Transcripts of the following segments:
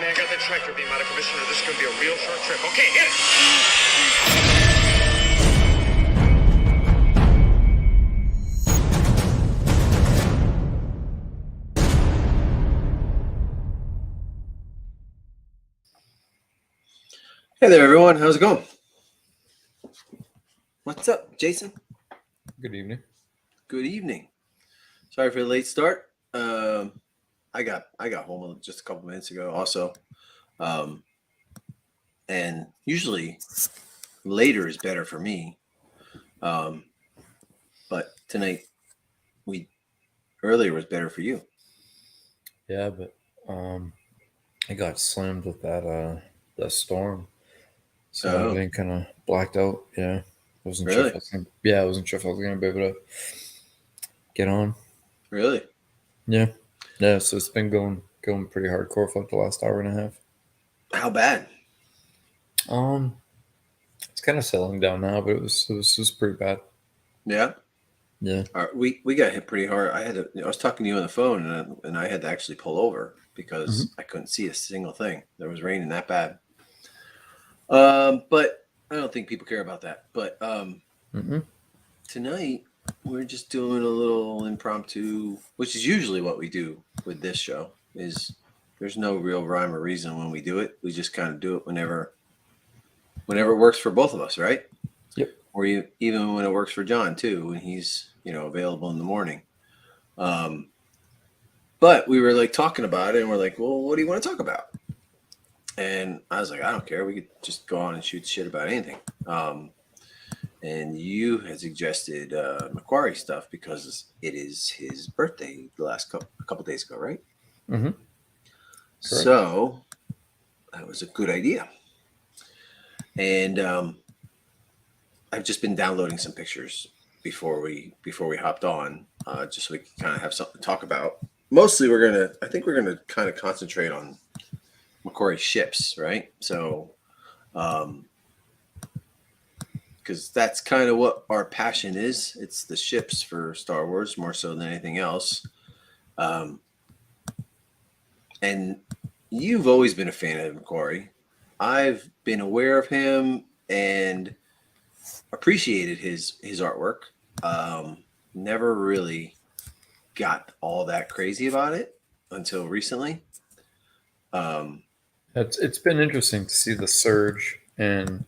man, got that tractor beam out of commission, or this is going to be a real short trip. Okay, hit it! Hey there, everyone. How's it going? What's up, Jason? Good evening. Good evening. Sorry for the late start. I got home just a couple minutes ago, also, and usually later is better for me. But tonight, earlier was better for you. Yeah, but I got slammed with that storm, so everything kind of blacked out. Yeah, I wasn't sure if I was gonna be able to get on. Really? Yeah. So it's been going pretty hardcore for like the last hour and a half. How bad? It's kind of settling down now, but it was pretty bad. Yeah. Yeah. We got hit pretty hard. I was talking to you on the phone, and I had to actually pull over because I couldn't see a single thing. There was raining that bad. But I don't think people care about that. But tonight we're just doing a little impromptu, which is usually what we do with this show. Is there's no real rhyme or reason when we do it. We just kind of do it whenever it works for both of us, right? Yep. Or even when it works for John too, when he's available in the morning. But we were like talking about it, and we're like, well, what do you want to talk about? And I was like, I don't care. We could just go on and shoot shit about anything. And you had suggested McQuarrie stuff because it is his birthday the last couple days ago, right? Mm-hmm. So that was a good idea. And I've just been downloading some pictures before we hopped on, just so we can kind of have something to talk about. Mostly, I think we're gonna kind of concentrate on McQuarrie ships, right? So, because that's kind of what our passion is. It's the ships for Star Wars more so than anything else. And you've always been a fan of McQuarrie. I've been aware of him and appreciated his artwork. Never really got all that crazy about it until recently. It's been interesting to see the surge in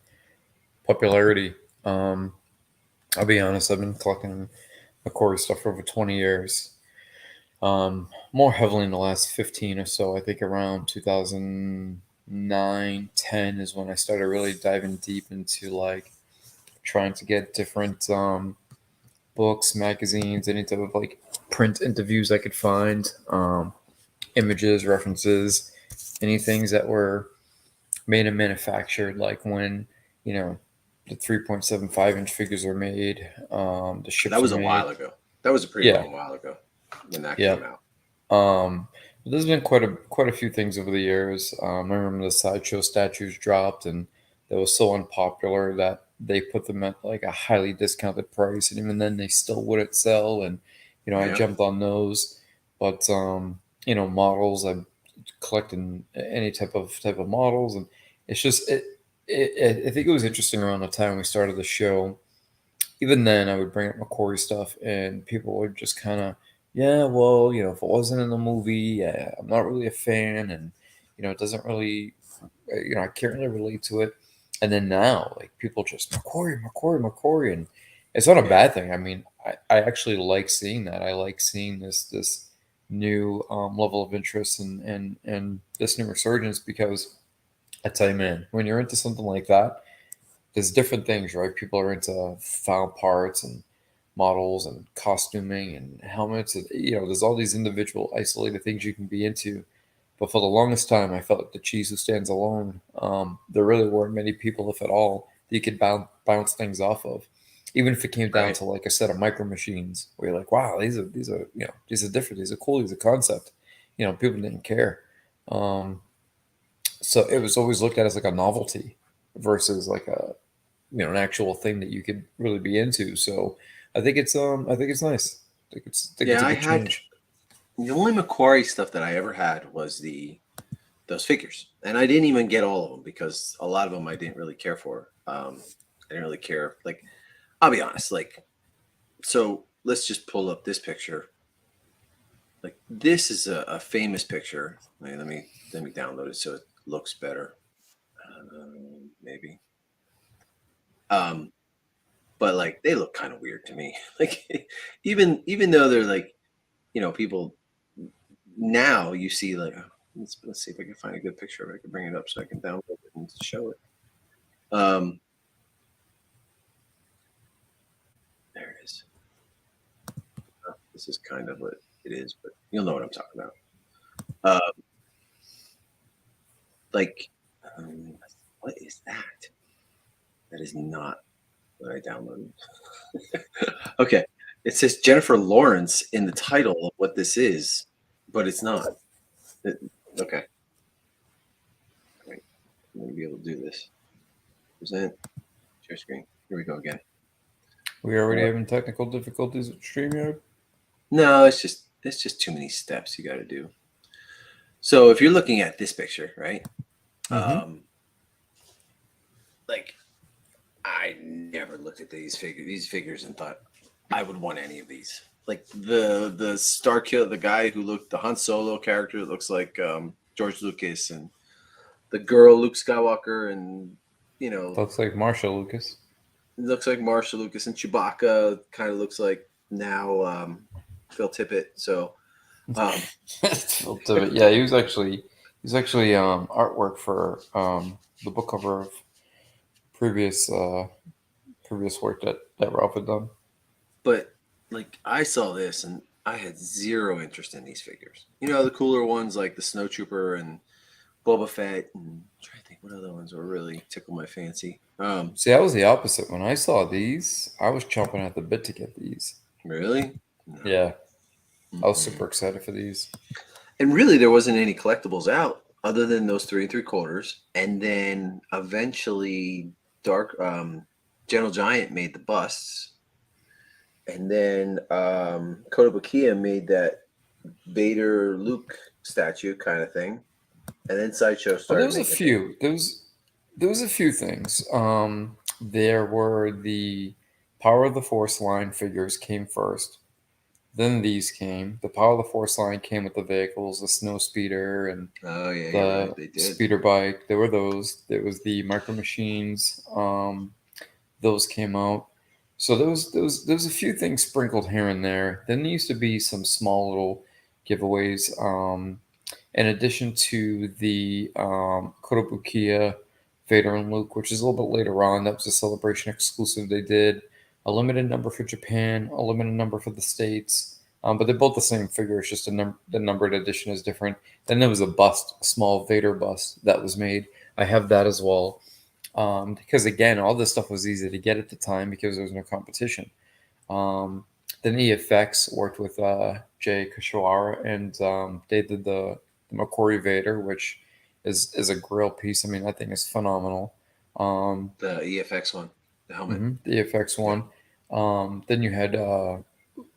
popularity. I'll be honest, I've been collecting McQuarrie stuff for over 20 years. More heavily in the last 15 or so. I think around 2009, 10 is when I started really diving deep into like trying to get different books, magazines, any type of like print interviews I could find, images, references, any things that were made and manufactured, like when the 3.75-inch figures are made. The ships that was a while ago. That was a pretty long while ago when that came out. There's been quite a few things over the years. I remember the sideshow statues dropped, and they were so unpopular that they put them at like a highly discounted price, and even then they still wouldn't sell. And I jumped on those, but models, I'm collecting any type of models, and it's just I think it was interesting around the time we started the show. Even then, I would bring up McQuarrie stuff, and people would just kind of, yeah, well, if it wasn't in the movie, I'm not really a fan, and it doesn't really, I can't really relate to it. And then now, like, people just McQuarrie, and it's not a bad thing. I mean, I actually like seeing that. I like seeing this new level of interest and this new resurgence, because I tell you, man, when you're into something like that, there's different things, right? People are into found parts and models and costuming and helmets. And, there's all these individual isolated things you can be into. But for the longest time, I felt like the cheese who stands alone. There really weren't many people, if at all, that you could bounce things off of. Even if it came down to like a set of micro machines, where you're like, wow, these are different, these are cool, these are concept. People didn't care. So it was always looked at as like a novelty versus like a an actual thing that you could really be into. So I think it's nice. I think it's a good change. The only McQuarrie stuff that I ever had was the those figures, and I didn't even get all of them because a lot of them I didn't really care for. I didn't really care. Like, I'll be honest. Like, so let's just pull up this picture. Like, this is a famous picture. Let me download it so it looks better. Maybe. But like they look kind of weird to me. Like, even though they're like, people now you see like, let's see if I can find a good picture of it. I can bring it up so I can download it and show it. There it is. This is kind of what it is, but you'll know what I'm talking about. Like, what is that? That is not what I downloaded. Okay, it says Jennifer Lawrence in the title of what this is, but it's not. Okay, right. I'm gonna be able to do this. Present, share screen. Here we go again. We already having technical difficulties with StreamYard. No, it's just too many steps you got to do. So if you're looking at this picture, right? Like, I never looked at these figures and thought I would want any of these. Like the Star Killer, the guy who looked the Han Solo character that looks like George Lucas, and the girl Luke Skywalker, and Looks like Marsha Lucas. it looks like Marsha Lucas, and Chewbacca kind of looks like now Phil Tippett. So Phil Tippett. Yeah, he was actually artwork for the book cover of previous work that Ralph had done. But like, I saw this and I had zero interest in these figures. The cooler ones like the Snowtrooper and Boba Fett, and I'm trying to think what other ones were really tickle my fancy. See, I was the opposite. When I saw these, I was chomping at the bit to get these. Really? No. Yeah, I was super excited for these. And really, there wasn't any collectibles out other than those 3 3/4, and then eventually Gentle Giant made the busts. And then Kotobukiya made that Vader Luke statue kind of thing. And then Sideshow started. There was a few. There was a few things. There were the Power of the Force line figures came first. Then these came. The Power of the Force line came with the vehicles, the snow speeder and the They did. speeder bike. There were those. There was the Micro Machines. Those came out. So there was a few things sprinkled here and there. Then there used to be some small little giveaways. In addition to the Kotobukiya Vader and Luke, which is a little bit later on, that was a Celebration exclusive they did. A limited number for Japan, a limited number for the States. But they're both the same figure. It's just the numbered edition is different. Then there was a small Vader bust that was made. I have that as well. Because again, all this stuff was easy to get at the time because there was no competition. Then EFX worked with Jay Kushawara, and they did the McQuarrie Vader, which is a grill piece. I mean, that thing is phenomenal. The EFX one, the helmet. The EFX one. Then you had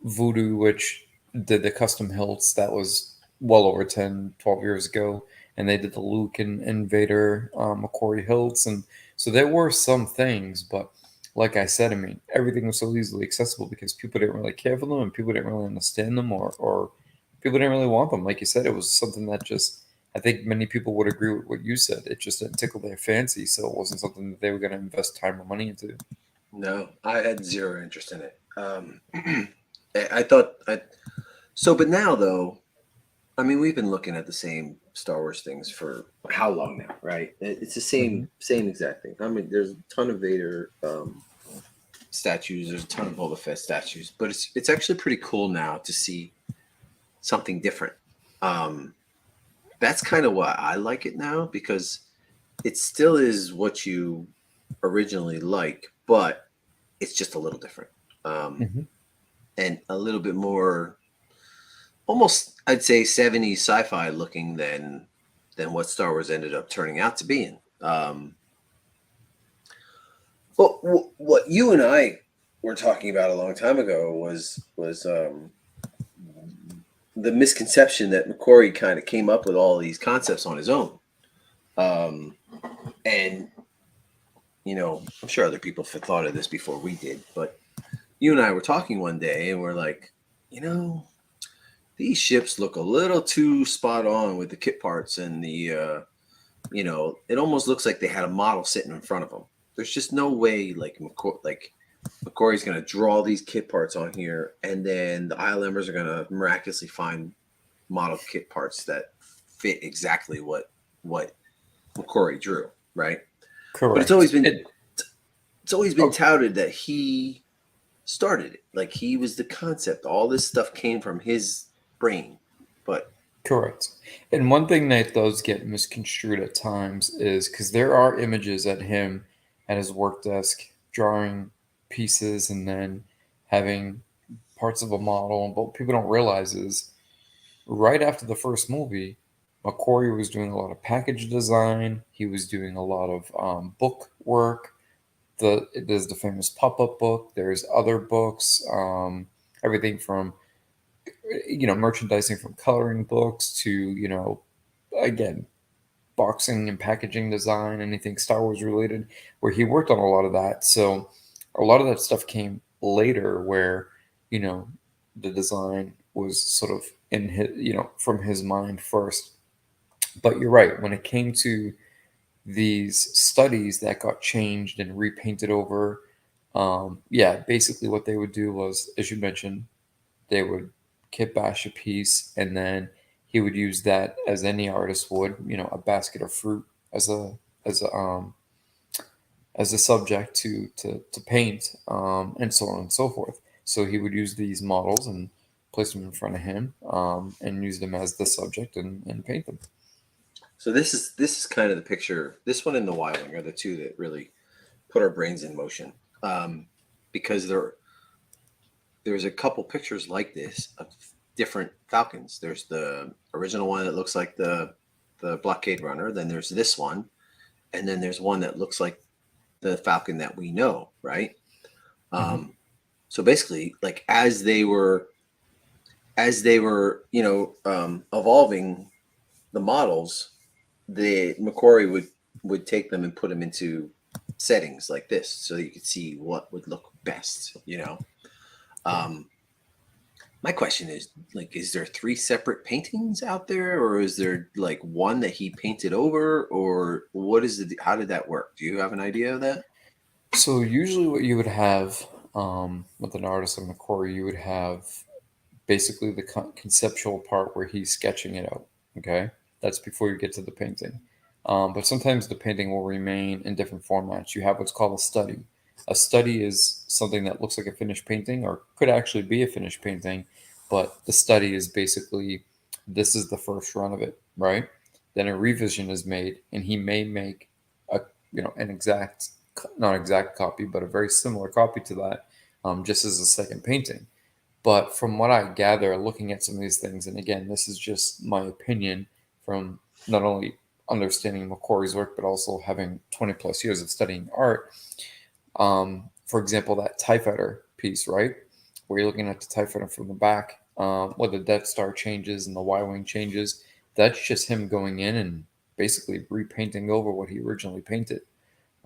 Voodoo, which did the custom hilts. That was well over 10, 12 years ago. And they did the Luke and Vader McQuarrie hilts. And so there were some things, but like I said, I mean, everything was so easily accessible because people didn't really care for them and people didn't really understand them or people didn't really want them. Like you said, it was something that just, I think many people would agree with what you said. It just didn't tickle their fancy. So it wasn't something that they were going to invest time or money into. No, I had zero interest in it. But now though, I mean, we've been looking at the same Star Wars things for how long now, right? It's the same exact thing. I mean, there's a ton of Vader statues. There's a ton of Boba Fett statues, but it's actually pretty cool now to see something different. That's kind of why I like it now, because it still is what you originally like, but it's just a little different, and a little bit more, almost I'd say 70s sci-fi looking than what Star Wars ended up turning out to be in. Well, what you and I were talking about a long time ago was the misconception that McQuarrie kind of came up with all these concepts on his own. And I'm sure other people have thought of this before we did, but you and I were talking one day, and we're like, these ships look a little too spot on with the kit parts and the it almost looks like they had a model sitting in front of them. There's just no way McQuarrie's going to draw these kit parts on here, and then the ILMers are going to miraculously find model kit parts that fit exactly what McQuarrie drew, right? Correct. But it's always been touted that he started it. Like, he was the concept. All this stuff came from his brain. But correct. And one thing that does get misconstrued at times is because there are images at him at his work desk drawing pieces and then having parts of a model. But what people don't realize is right after the first movie, McQuarrie was doing a lot of package design. He was doing a lot of book work. There's the famous pop-up book. There's other books, everything from merchandising from coloring books to again, boxing and packaging design, anything Star Wars related, where he worked on a lot of that. So a lot of that stuff came later, where the design was sort of in his from his mind first. But you're right, when it came to these studies that got changed and repainted over, basically what they would do was, as you mentioned, they would kit bash a piece, and then he would use that, as any artist would, a basket of fruit as a subject to paint, and so on and so forth. So he would use these models and place them in front of him, and use them as the subject and paint them. So this is kind of the picture. This one and the Y-wing are the two that really put our brains in motion, because there's a couple pictures like this of different Falcons. There's the original one that looks like the blockade runner. Then there's this one, and then there's one that looks like the Falcon that we know, right? Mm-hmm. So basically, like, as they were evolving the models, the McQuarrie would take them and put them into settings like this, so you could see what would look best. My question is, like, is there 3 separate paintings out there, or is there like one that he painted over, or what is it? How did that work? Do you have an idea of that? So usually, what you would have with an artist like McQuarrie, you would have basically the conceptual part where he's sketching it out. Okay, that's before you get to the painting. But sometimes the painting will remain in different formats. You have what's called a study. A study is something that looks like a finished painting, or could actually be a finished painting, but the study is basically, this is the first run of it, right? Then a revision is made, and he may make a an exact, not exact copy, but a very similar copy to that, just as a second painting. But from what I gather, looking at some of these things, and again, this is just my opinion from not only understanding McQuarrie's work, but also having 20 plus years of studying art. For example, that TIE Fighter piece, right? Where you're looking at the TIE Fighter from the back, where the Death Star changes and the Y-Wing changes. That's just him going in and basically repainting over what he originally painted.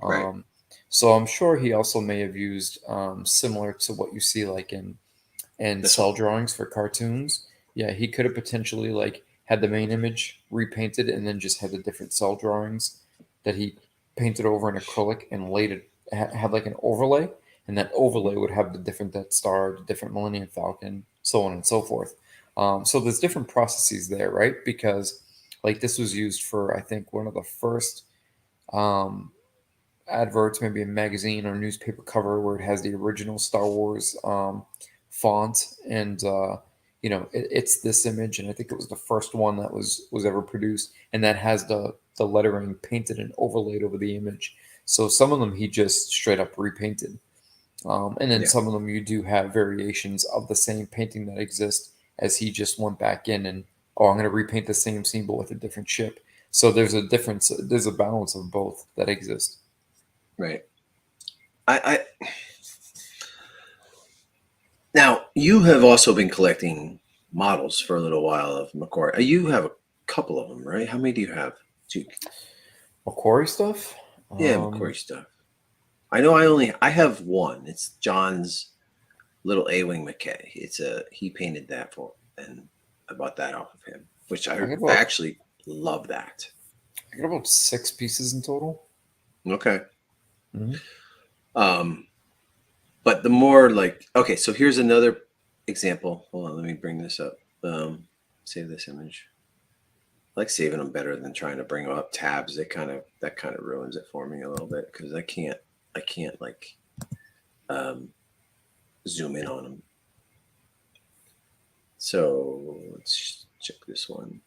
Right. So I'm sure he also may have used, similar to what you see like in cell drawings for cartoons. Yeah, he could have potentially like had the main image repainted and then just had the different cell drawings that he painted over in acrylic and laid it, had like an overlay, and that overlay would have the different Death Star, the different Millennium Falcon, so on and so forth. So there's different processes there, right? Because like this was used for, I think, one of the first um, adverts, maybe a magazine or newspaper cover, where it has the original Star Wars font, and it's this image, and I think it was the first one that was ever produced, and that has the lettering painted and overlaid over the image. So some of them he just straight up repainted, and then some of them you do have variations of the same painting that exist, as he just went back in and, oh, I'm going to repaint the same scene but with a different ship. So there's a difference. There's a balance of both that exists. Right. I Now, you have also been collecting models for a little while of McQuarrie. You have a couple of them, right? How many do you have? McQuarrie stuff. Yeah, McQuarrie stuff. I know I have one. It's John's little A-wing McKay. He painted that for, and I bought that off of him, which I I got actually love that. about 6 pieces in total. Okay. Mm-hmm. But the more like, okay, so here's another example. Hold on, let me bring this up. Save this image. I like saving them better than trying to bring up tabs. That kind of ruins it for me a little bit because I can't like zoom in on them. So let's check this one.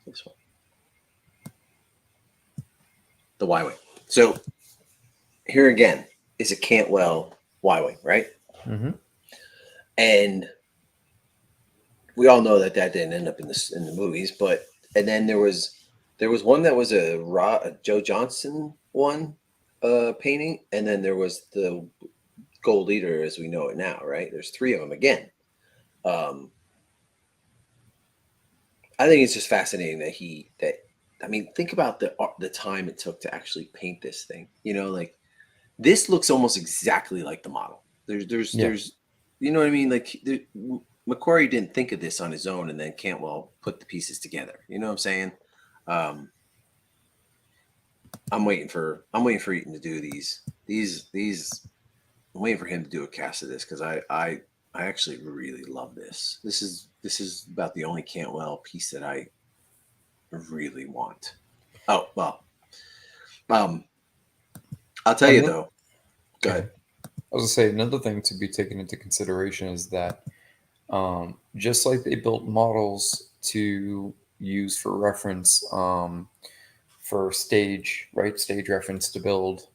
This one. The Y-wing. So here again is a Cantwell Y-wing, right? Mm-hmm. And we all know that didn't end up in the movies, but and then there was one that was a Joe Johnston one painting, and then there was the Gold Leader as we know it now, right? There's 3 of them again. I think it's just fascinating that I mean, think about the time it took to actually paint this thing. You know, like this looks almost exactly like the model. There's you know what I mean? Like McQuarrie didn't think of this on his own, and then Cantwell put the pieces together. You know what I'm saying? I'm waiting for Eaton to do these. I'm waiting for him to do a cast of this because I actually really love this. This is about the only Cantwell piece that I really want. Oh well, I'll tell you though. Go ahead. I was gonna say another thing to be taken into consideration is that just like they built models to use for reference for stage, right? Stage reference to build,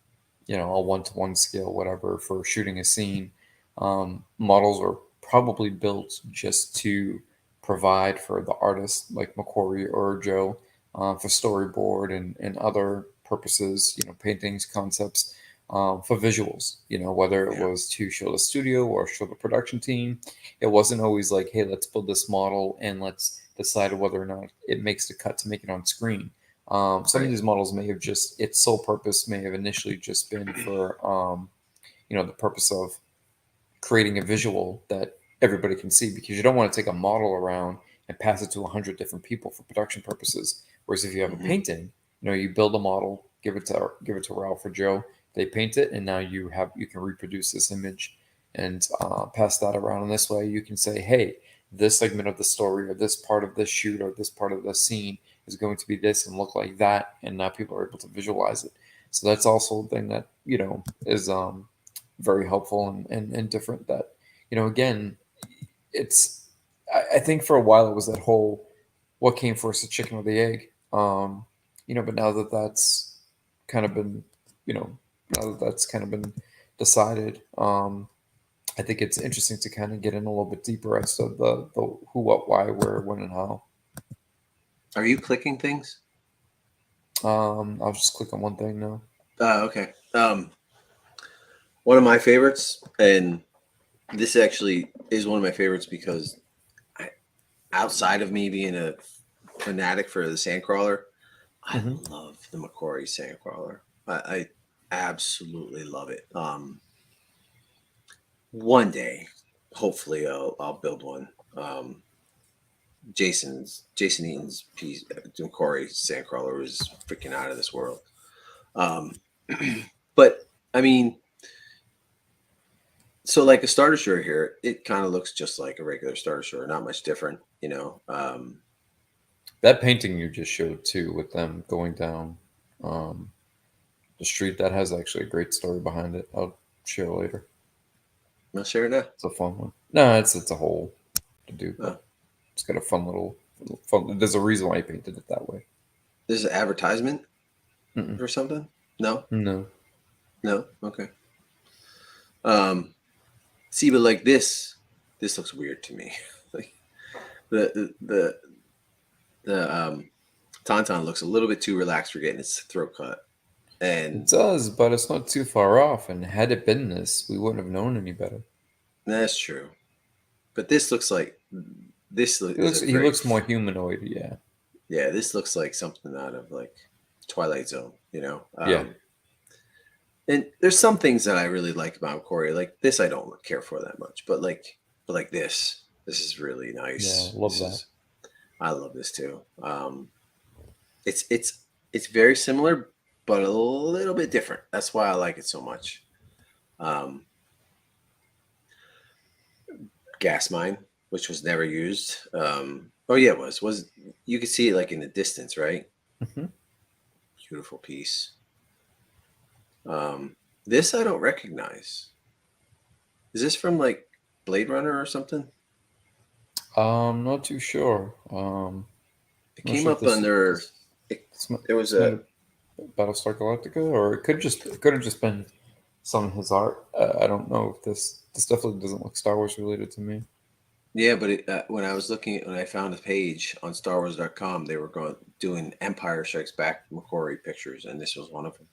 a 1-to-1 scale, whatever, for shooting a scene. Models are probably built just to provide for the artist like McQuarrie or Joe for storyboard and other purposes, paintings, concepts, for visuals, whether it was to show the studio or show the production team. It wasn't always like, hey, let's build this model and let's decide whether or not it makes the cut to make it on screen. Some of these models may have just, its sole purpose may have initially just been for, the purpose of creating a visual that everybody can see, because you don't want to take a model around and pass it to 100 different people for production purposes. Whereas if you have a painting, you build a model, give it to Ralph or Joe, they paint it, and now you can reproduce this image and pass that around. And this way you can say, hey, this segment of the story or this part of the shoot or this part of the scene is going to be this and look like that, and now people are able to visualize it. So that's also a thing that is very helpful and different. That again, it's I think for a while it was that whole what came first, the chicken or the egg. But now that that's kind of been decided, I think it's interesting to kind of get in a little bit deeper as to the who, what, why, where, when, and how. Are you clicking things? I'll just click on one thing now. Okay. One of my favorites, and this actually is one of my favorites because outside of me being a fanatic for the Sandcrawler, I love the McQuarrie Sandcrawler. I absolutely love it. One day, hopefully, I'll build one. Jason Eaton's piece, McQuarrie Sandcrawler, was freaking out of this world. But I mean, so like a starter shore here, it kind of looks just like a regular starter shore, not much different, That painting you just showed too, with them going down the street, that has actually a great story behind it. I'll share later. I'll share it now. It's a fun one. No, it's a whole to do, but it's got a fun little fun. There's a reason why I painted it that way. This is an advertisement or something? No. Okay. See, but like this looks weird to me. Like the Tauntaun looks a little bit too relaxed for getting its throat cut. And it does, but it's not too far off. And had it been this, we wouldn't have known any better. That's true. But this looks like is a He very looks more humanoid. Yeah. yeah. This looks like something out of like Twilight Zone. Yeah. And there's some things that I really like about McQuarrie. Like this, I don't care for that much. But like this is really Yeah. nice. Love that. I love this too. It's very similar, but a little bit different. That's why I like it so much. Um, Gas mine, which was never used. Oh yeah, it was you could see it like in the distance, right? Hmm. Beautiful piece. This I don't recognize. Is this from like Blade Runner or something? Not too sure. It Not came sure if up under. It, there was this might a have Battlestar Galactica, or it could have just been some of his art. I don't know if this definitely doesn't look Star Wars related to me. Yeah, but when I was when I found a page on StarWars.com, they were doing Empire Strikes Back McQuarrie pictures, and this was one of them.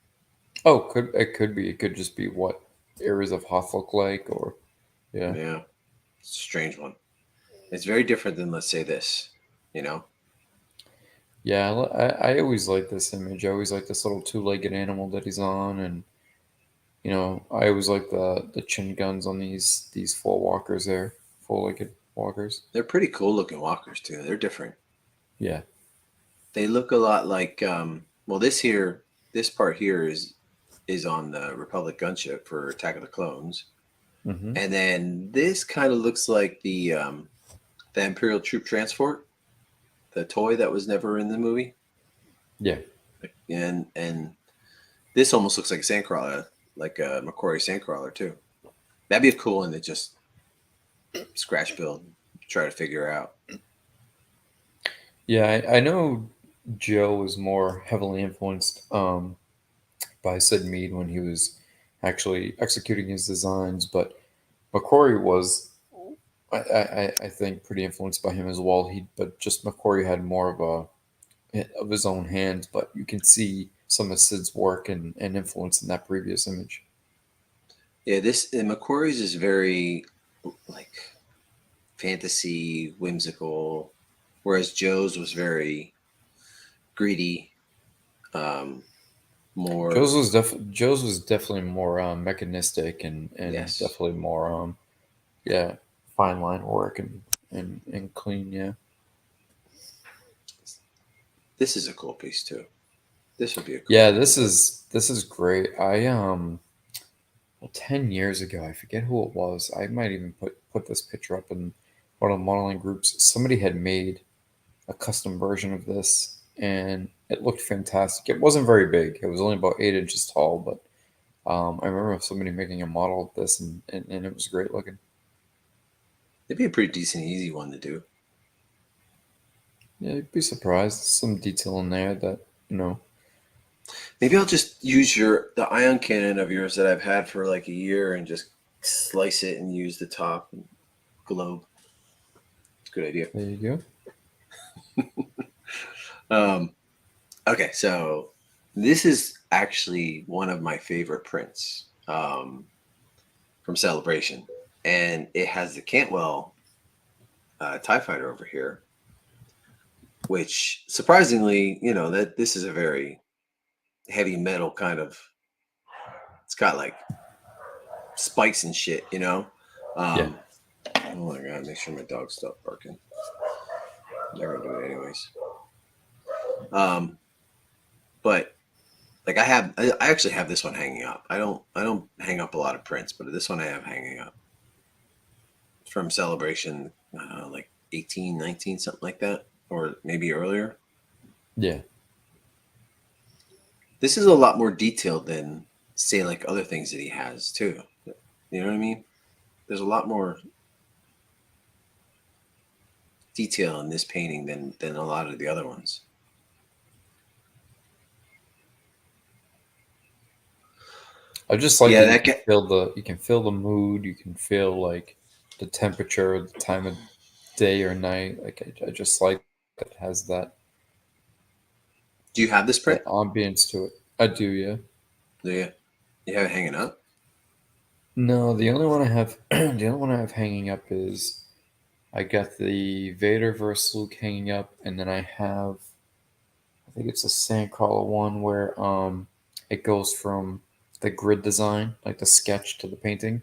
Oh, it could just be what areas of Hoth look like, or yeah. Yeah, it's a strange one. It's very different than, let's say, this. You know? Yeah, I always like this image. I always like this little two-legged animal that he's on, and I always like the chin guns on these four walkers there, four-legged walkers. They're pretty cool looking walkers too. They're different. Yeah. They look a lot like well, this part here is on the Republic gunship for Attack of the Clones, Hmm. and then this kind of looks like the Imperial Troop Transport, the toy that was never in the movie. Yeah. And this almost looks like a sandcrawler, like a McQuarrie sandcrawler too. That'd be a cool one to just scratch build, try to figure out. Yeah, I know Joe was more heavily influenced by Sid Mead when he was actually executing his designs, but McQuarrie was, I think, pretty influenced by him as well. But just McQuarrie had more of his own hands, but you can see some of Sid's work and influence in that previous image. Yeah, this McQuarrie's is very like fantasy, whimsical, whereas Joe's was very greedy, um, more Joe's was definitely more mechanistic and yes. definitely more yeah, fine line work and clean. Yeah. This is a cool piece too. This would be a cool Yeah, piece. this is great. I well, 10 years ago, I forget who it was. I might even put this picture up in one of the modeling groups. Somebody had made a custom version of this, and it looked fantastic. It wasn't very big. It was only about 8 inches tall, but I remember somebody making a model of this, and it was great looking. It'd be a pretty decent, easy one to do. Yeah, you'd be surprised. Some detail in there that Maybe I'll just use the ion cannon of yours that I've had for like a year and just slice it and use the top and globe. It's a good idea. There you Um, okay, so this is actually one of my favorite prints from Celebration, and it has the Cantwell TIE Fighter over here, which surprisingly, that this is a very heavy metal kind of. It's got like spikes and shit. go. Yeah. Um, oh my god! Make sure my dog stopped barking. They're gonna do it anyways. But like I actually have this one hanging up. I don't hang up a lot of prints, but this one I have hanging up from Celebration, like 18, 19, something like that, or maybe earlier. Yeah. This is a lot more detailed than say like other things that he has too. You know what I mean? There's a lot more detail in this painting than a lot of the other ones. I just like Yeah, that that guy. you can feel the mood, you can feel like the temperature, the time of day or night. Like I just like that it has Do you have this print? that ambience to it. I do, yeah. Do you? You have it hanging up? No, the only one I have the only one I have hanging up is I got the Vader versus Luke hanging up, and then I have, I think it's a Sandcrawler one where it goes from the grid design, like the sketch, to the painting.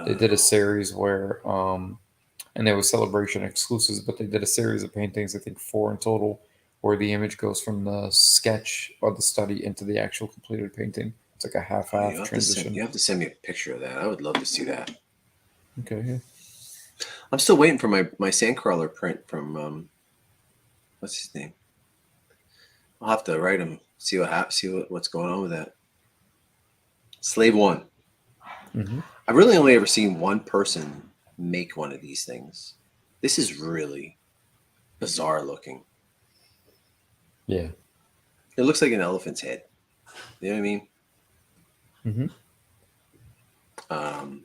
They did a Oh, series where and they were Celebration exclusives, but they did a series of paintings, I think 4 in total, where the image goes from the sketch or the study into the actual completed painting. It's like a half-half you transition. have to send me a picture of that. I would love to see that. Okay, yeah. I'm still waiting for my Sandcrawler print from what's his name? I'll have to write him. What's going on with that. Slave One. Hmm. I've really only ever seen one person make one of these things. This is really bizarre looking. Yeah. It looks like an elephant's head. You know what I mean? Hmm. Um,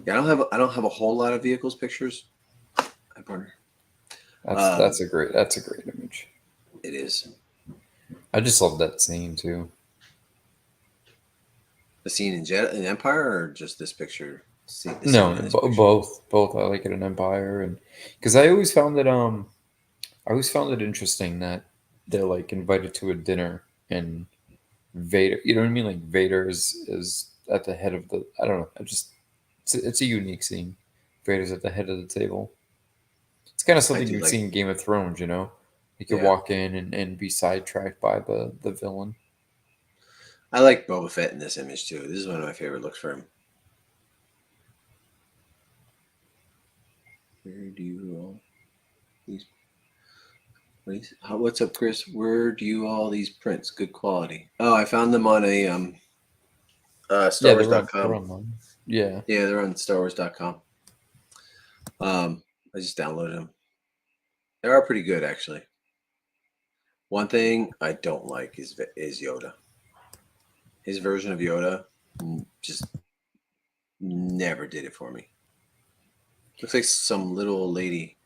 yeah, I don't have a whole lot of vehicles pictures. I wonder. That's a great image. It is I just love that scene too. the scene in Jet in Empire, or just this picture. See the scene No, in this picture. both. I like it in Empire, and because I always found that I always found it interesting that they're like invited to a dinner and Vader. You know what I mean? Like Vader is at the head of the. I don't know. I just it's a unique scene. Vader's at the head of the table. It's kind of I something do you'd see like. in Game of Thrones. You know, you could Yeah, walk in and be sidetracked by the villain. I like Boba Fett in this image too. This is one of my favorite looks for him. Where do you all these? What's up, Chris? Where do you all these prints? Good quality. Oh, I found them on a Yeah, they're StarWars.com. online. Yeah, Yeah, they're on StarWars.com. I just downloaded them. They are pretty good, actually. One thing I don't like is Yoda. His version of Yoda just never did it for me. Looks like some little old lady.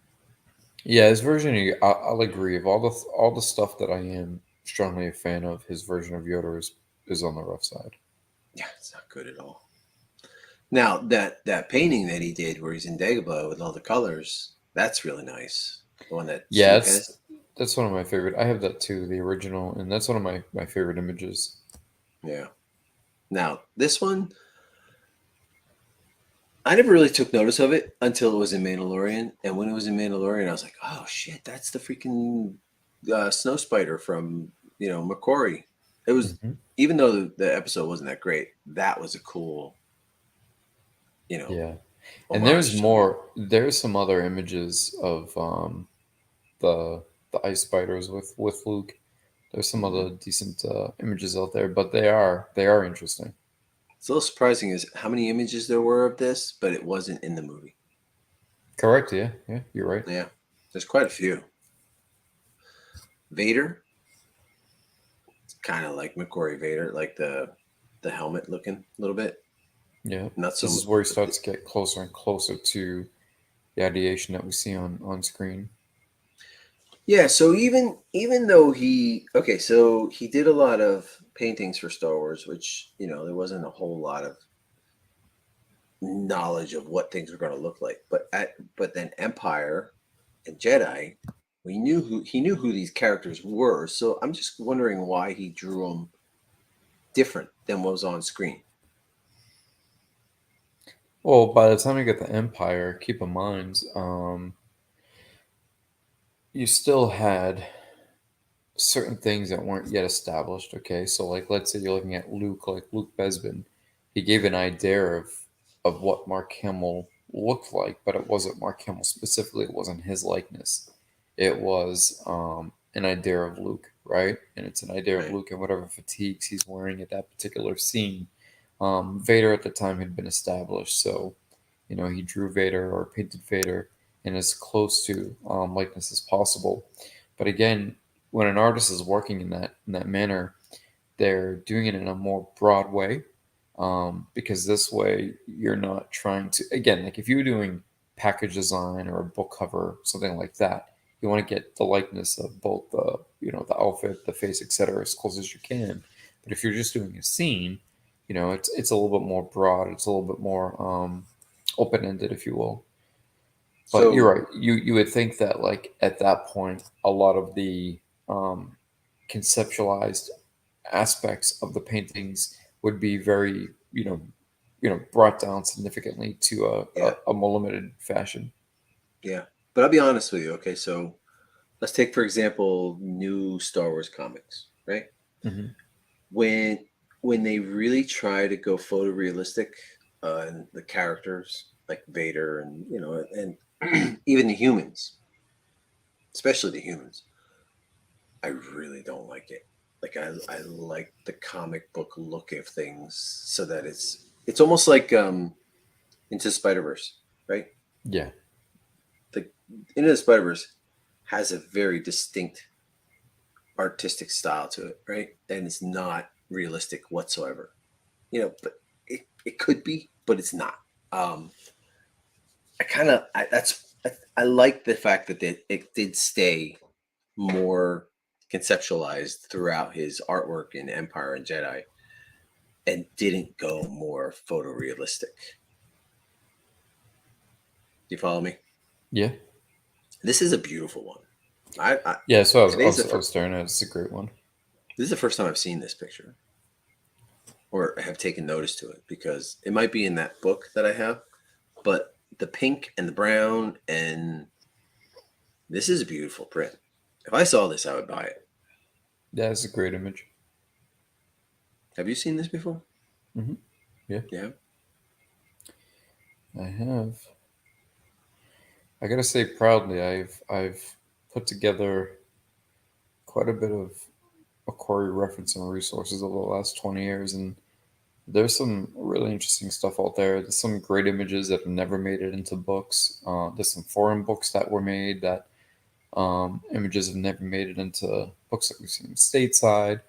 yeah. His version, I'll agree. Of all the stuff that I am strongly a fan of, his version of Yoda is on the rough side. Yeah, it's not good at all. Now that painting that he did, where he's in Dagobah with all the colors, that's really nice. The one that Yeah, Steve it's has. that's one of my favorite. I have that too, the original, and that's one of my favorite images. Yeah. Now this one, I never really took notice of it until it was in Mandalorian, and when it was in Mandalorian, I was like, "Oh shit, that's the freaking snow spider from McQuarrie." It was, Hmm. even though the episode wasn't that great, that was a cool you know Yeah, and there's homage to him. more. There's some other images of the the ice spiders with Luke. There's some Hmm. other decent images out there, but they are interesting. It's a little surprising is how many images there were of this, but it wasn't in the movie. Correct. Yeah, yeah, you're right. Yeah, there's quite a few. Vader, kind of like McQuarrie Vader, like the helmet looking a little bit. Yeah, Not this so. is where he starts to get closer and closer to the ideation that we see on screen. Yeah, so even though so he did a lot of paintings for Star Wars, which there wasn't a whole lot of knowledge of what things were going to look like. But then Empire and Jedi, he knew who these characters were. So I'm just wondering why he drew them different than what was on screen. Well, by the time you get the Empire, keep in mind, you still had certain things that weren't yet established. Okay, so like let's say you're looking at Luke, like Luke Besbin, he gave an idea of what Mark Hamill looked like, but it wasn't Mark Hamill specifically. It wasn't his likeness. It was an idea of Luke, right? And it's an idea of Right. Luke and whatever fatigues he's wearing at that particular scene. Vader at the time had been established, so he drew Vader or painted Vader in as close to likeness as possible. But again, when an artist is working in that manner, they're doing it in a more broad way, because this way you're not trying to, again, like if you were doing package design or a book cover, something like that, you want to get the likeness of both the the outfit, the face, etc., as close as you can. But if you're just doing a scene, it's a little bit more broad. It's a little bit more open ended, if you will. But you're So right. You would think that like at that point, a lot of the um, conceptualized aspects of the paintings would be very brought down significantly to yeah, a more limited fashion. yeah. But I'll be honest with you. Okay, so let's take for example new Star Wars comics, right? Hmm. When when they really try to go photorealistic, and the characters like Vader and and even the humans, especially the humans, I really don't like it. Like I like the comic book look of things so that it's almost like Into Spider-Verse, right? Yeah, The Into the Spider-Verse has a very distinct artistic style to it, right? And it's not realistic whatsoever. But it could be, but it's not. Um, I kind of I like the fact that it did stay more conceptualized throughout his artwork in Empire and Jedi, and didn't go more photorealistic. Do you follow me? yeah, This is a beautiful one. I yeah. So today's the I first. was staring at it. It's a great one. This is the first time I've seen this picture or have taken notice to it, because it might be in that book that I have, but the pink and the brown, and this is a beautiful print. If I saw this, I would buy it. Yeah, it's a great image. Have you seen this before? Hmm. Yeah, Yeah. I have. I gotta say proudly, I've put together quite a bit of McQuarrie reference and resources over the last 20 years, and there's some really interesting stuff out there. There's some great images that have never made it into books. There's some foreign books that were made that images have never made it into books that we've seen stateside.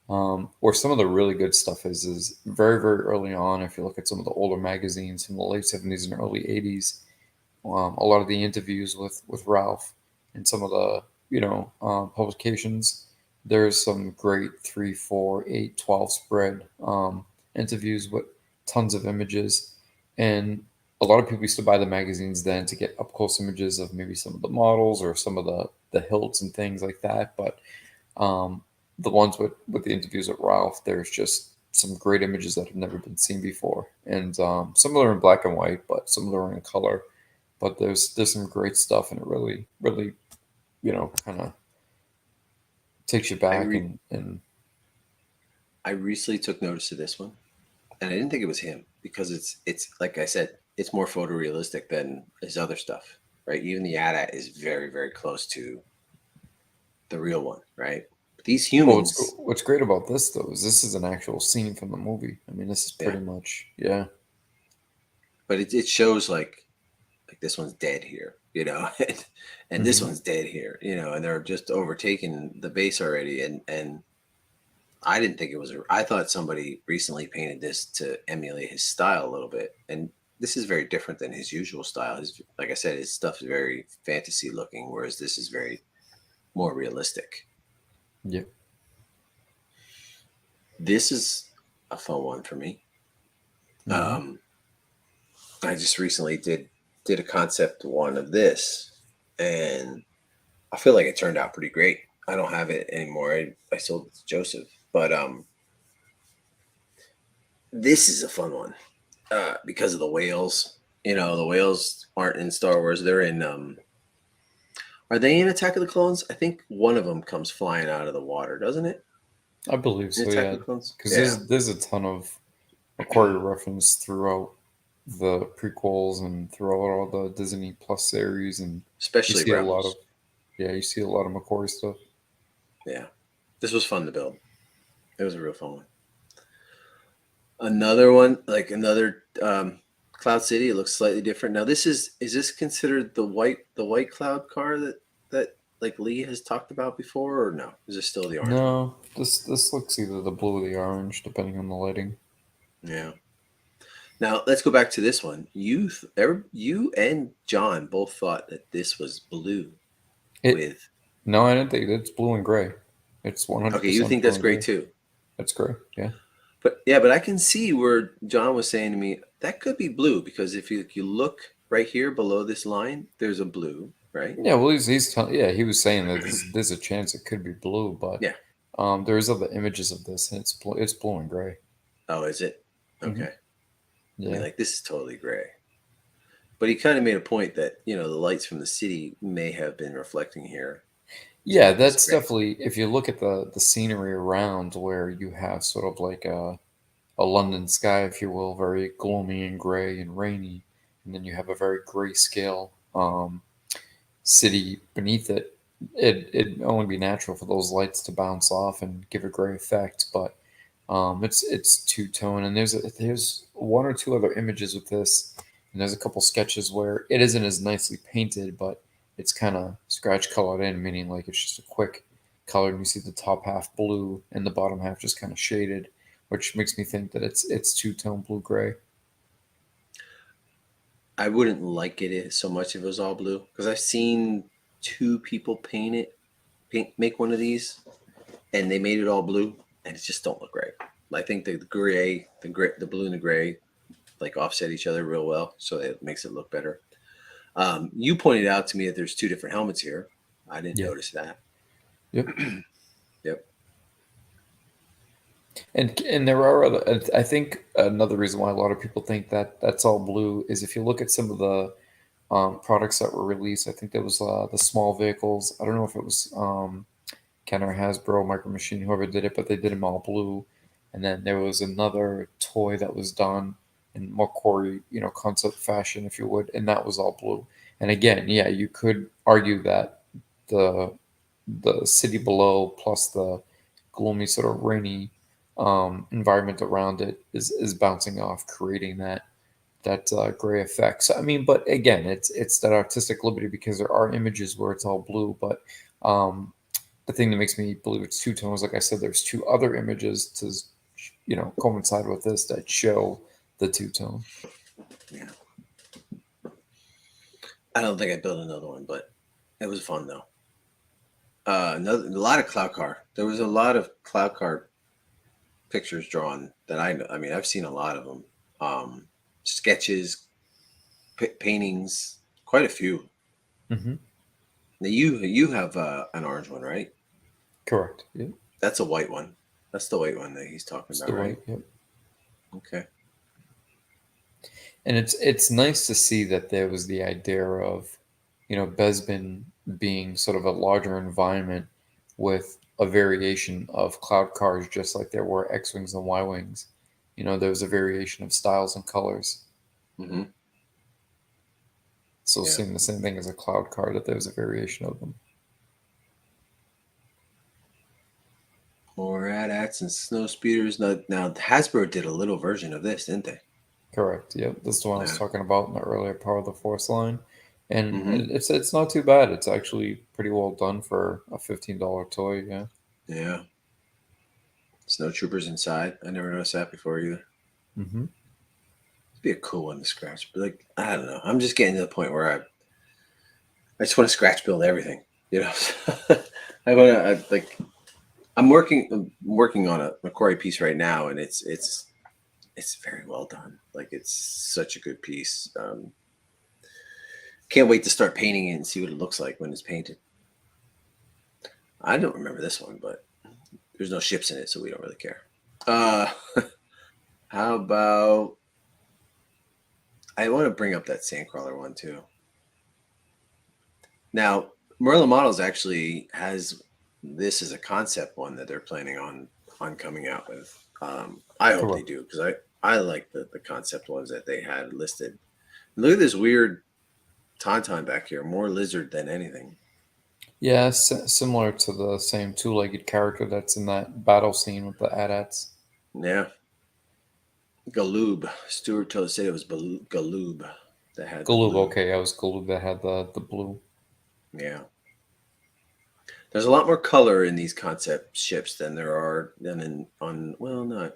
Or some of the really good stuff is very, very early on. If you look at some of the older magazines from the late 70s and early 80s, a lot of the interviews with Ralph and some of the publications. There's some great 3, 4, 8, 12 spread interviews with tons of images, and a lot of people used to buy the magazines then to get up close images of maybe some of the models or some of the hilts and things like that. But um, the ones with the interviews with Ralph, there's just some great images that have never been seen before, and some of them are in black and white, but some of them are in color. But there's some great stuff, and it really really kind of takes you I back re- and I recently took notice of this one, and I didn't think it was him because it's like I said, it's more photorealistic than his other stuff, right? Even the AT-AT is very very close to the real one, right? But these well, humans, what's great about this though is this is an actual scene from the movie. I mean, this is yeah, pretty much yeah. but it shows like this one's dead here, and this Hmm. one's dead here, and they're just overtaking the base already, and I didn't think it was. I thought somebody recently painted this to emulate his style a little bit, and this is very different than his usual style. Like I said, his stuff is very fantasy looking, whereas this is very more realistic. Yeah. This is a fun one for me. Hmm. Um, I just recently did a concept one of this, and I feel like it turned out pretty great. I don't have it anymore. I sold it to Joseph, but this is a fun one because of the whales. The whales aren't in Star Wars. They're in. Are they in Attack of the Clones? I think one of them comes flying out of the water, doesn't it? I believe In so. Attack Yeah, of the Clones. because Yeah, there's a ton of McQuarrie reference throughout the prequels and throughout all the Disney Plus series, and you especially see a lot of Rebels. you see a lot of McQuarrie stuff. Yeah, this was fun to build. It was a real fun one. Another one, like another Cloud City. It looks slightly different. Now, is this considered the white cloud car that like Lee has talked about before, or no? Is this still the orange one? No, this looks either the blue or the orange, depending on the lighting. Yeah. Now let's go back to this one. You and John both thought that this was blue It with. No, I didn't think it's blue and gray. It's Okay, you 100% think blue that's and great gray. too. That's gray. Yeah. But yeah, but I can see where John was saying to me, That could be blue because if you look right here below this line, there's a blue, right? Yeah, well, he was saying that there's a chance it could be blue, but Yeah. there's other images of this, and it's blue and gray. Oh, is it? Hmm. Okay. I mean, Yeah, like this is totally gray. But he kind of made a point that the lights from the city may have been reflecting here to yeah, make this that's gray. definitely if you look at the scenery around where you have sort of like a London sky, if you will, very gloomy and gray and rainy, and then you have a very grayscale city beneath it. It'd only be natural for those lights to bounce off and give a gray effect, but it's two tone, and there's one or two other images with this, and there's a couple sketches where it isn't as nicely painted, but it's kind of scratch colored in, meaning like it's just a quick color, and you see the top half blue and the bottom half just kind of shaded, which makes me think that it's two tone blue gray. I wouldn't like it so much if it was all blue because I've seen two people make one of these, and they made it all blue, and it just don't look right. I think the blue and the gray, like offset each other real well, so it makes it look better. You pointed out to me that there's two different helmets here. I didn't Yeah. notice that. Yep. Yep. And there are other. I think another reason why a lot of people think that that's all blue is if you look at some of the products that were released. I think there was the small vehicles. I don't know if it was Kenner, Hasbro, Micro Machine, whoever did it, but they did them all blue. And then there was another toy that was done in more Corey, concept fashion, if you would, and that was all blue. And again, yeah, you could argue that the the city below plus the gloomy sort of rainy environment around it is bouncing off, creating that gray effect. So I mean, but again, it's that artistic liberty because there are images where it's all blue, but the thing that makes me believe it's two tones, like I said, there's two other images to coincide with this that show the two tone. Yeah. I don't think I built another one, but it was fun though. A lot of cloud car. There was a lot of cloud car pictures drawn that I know. I mean, I've seen a lot of them. Sketches, paintings, quite a few. Mm-hmm. Now you have an orange one, right? Correct. Yep. That's a white one. That's the white one that he's talking It's about, the right? white. Yep. Okay. And it's nice to see that there was the idea of, Besbin being sort of a larger environment with a variation of cloud cars, just like there were X wings and Y wings. There was a variation of styles and colors. Mm-hmm. So Yeah. seeing the same thing as a cloud car, that there was a variation of them. More AT-ATs and snow speeders. Now Hasbro did a little version of this, didn't they? Correct. Yep. This is the one I was Yeah. talking about in the earlier part of the Force line. And Mm-hmm. it's not too bad. It's actually pretty well done for a $15 toy. Yeah. Yeah. Snow troopers inside. I never noticed that before either. Mm-hmm. It'd be a cool one to scratch, but I don't know. I'm just getting to the point where I just want to scratch build everything. I want to I'm working on a McQuarrie piece right now, and it's very well done. Like it's such a good piece. Can't wait to start painting it and see what it looks like when it's painted. I don't remember this one, but there's no ships in it, so we don't really care. How about I want to bring up that Sandcrawler one too. Now, Merlin Models actually has this as a concept one that they're planning on coming out with. I hope they Correct. do because I like the concept ones that they had listed. Look at this weird tauntaun back here, more lizard than anything. Yeah, similar to the same two-legged character that's in that battle scene with the AT-ATs. Yeah, Galoob. Stuart said it was Galoob that had the Galoob, blue. okay, I was Galoob that had the blue. Yeah. There's a lot more color in these concept ships than there are not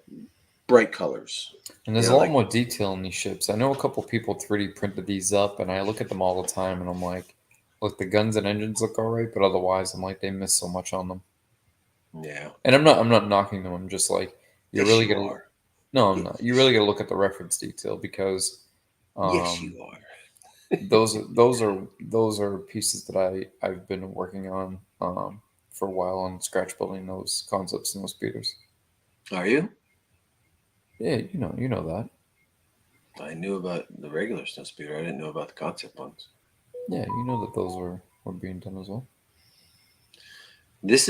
bright colors. And there's a lot more detail in these ships. I know a couple people 3D printed these up, and I look at them all the time, and I'm like, look, the guns and engines look all right, but otherwise, I'm like, they miss so much on them. Yeah. And I'm not knocking them. I'm just like, you're Yes, really you gonna are. No, I'm not. You really got to look at the reference detail because Yes, um, you are. those are pieces that I've been working on for a while on scratch building those concepts and those speeders. Are you? Yeah, you know that. I knew about the regular snow speeder. I didn't know about the concept ones. Yeah, you know that those were being done as well. This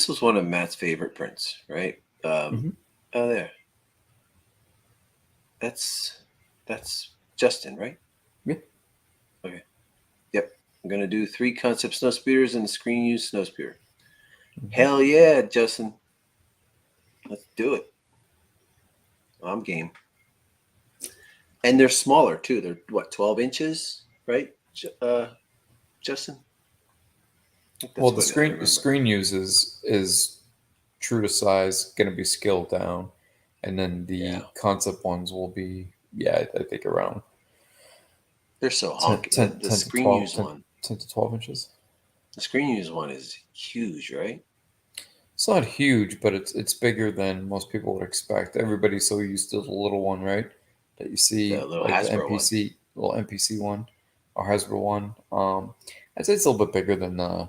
was one of Matt's favorite prints, right? Hmm. Oh, there. That's Justin, right? Yeah. Okay. Yep. I'm gonna do 3 concept snow speeders and a screen use snow speeder. Hmm. Hell yeah, Justin. Let's do it. I'm game. And they're smaller too. They're what, 12 inches, right? Justin? I think Well, that's the what I screen remember. screen use is true to size, going to be scaled down, and then Yeah. the concept ones will be, yeah, I think around They're so 10, honky. 10, The 10 to screen 12, use 10, one. 10 to 12 inches. The screen use one is huge, right? It's not huge, but it's bigger than most people would expect. Everybody's so used to the little one, right? That you The see, little like Hasbro one. little NPC one, or Hasbro one. I'd say it's a little bit bigger than the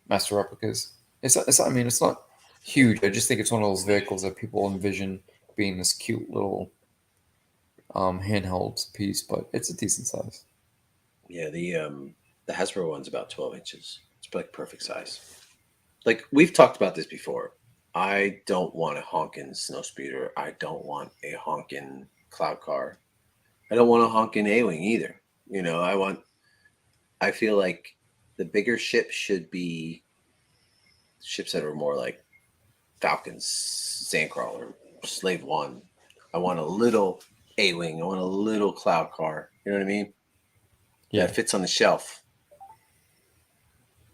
master replicas. I mean, it's not huge. I just think it's one of those vehicles that people envision being this cute little handheld piece, but it's a decent size. Yeah, the Hasbro one's about 12 inches. It's like perfect size. Like we've talked about this before. I don't want a honkin' snow speeder. I don't want a honkin' cloud car. I don't want a honkin' A-wing either. I feel like the bigger ships should be ships that are more like Falcons, Sandcrawler, Slave One. I want a little A-wing. I want a little cloud car. You know what I mean? Yeah, That fits on the shelf.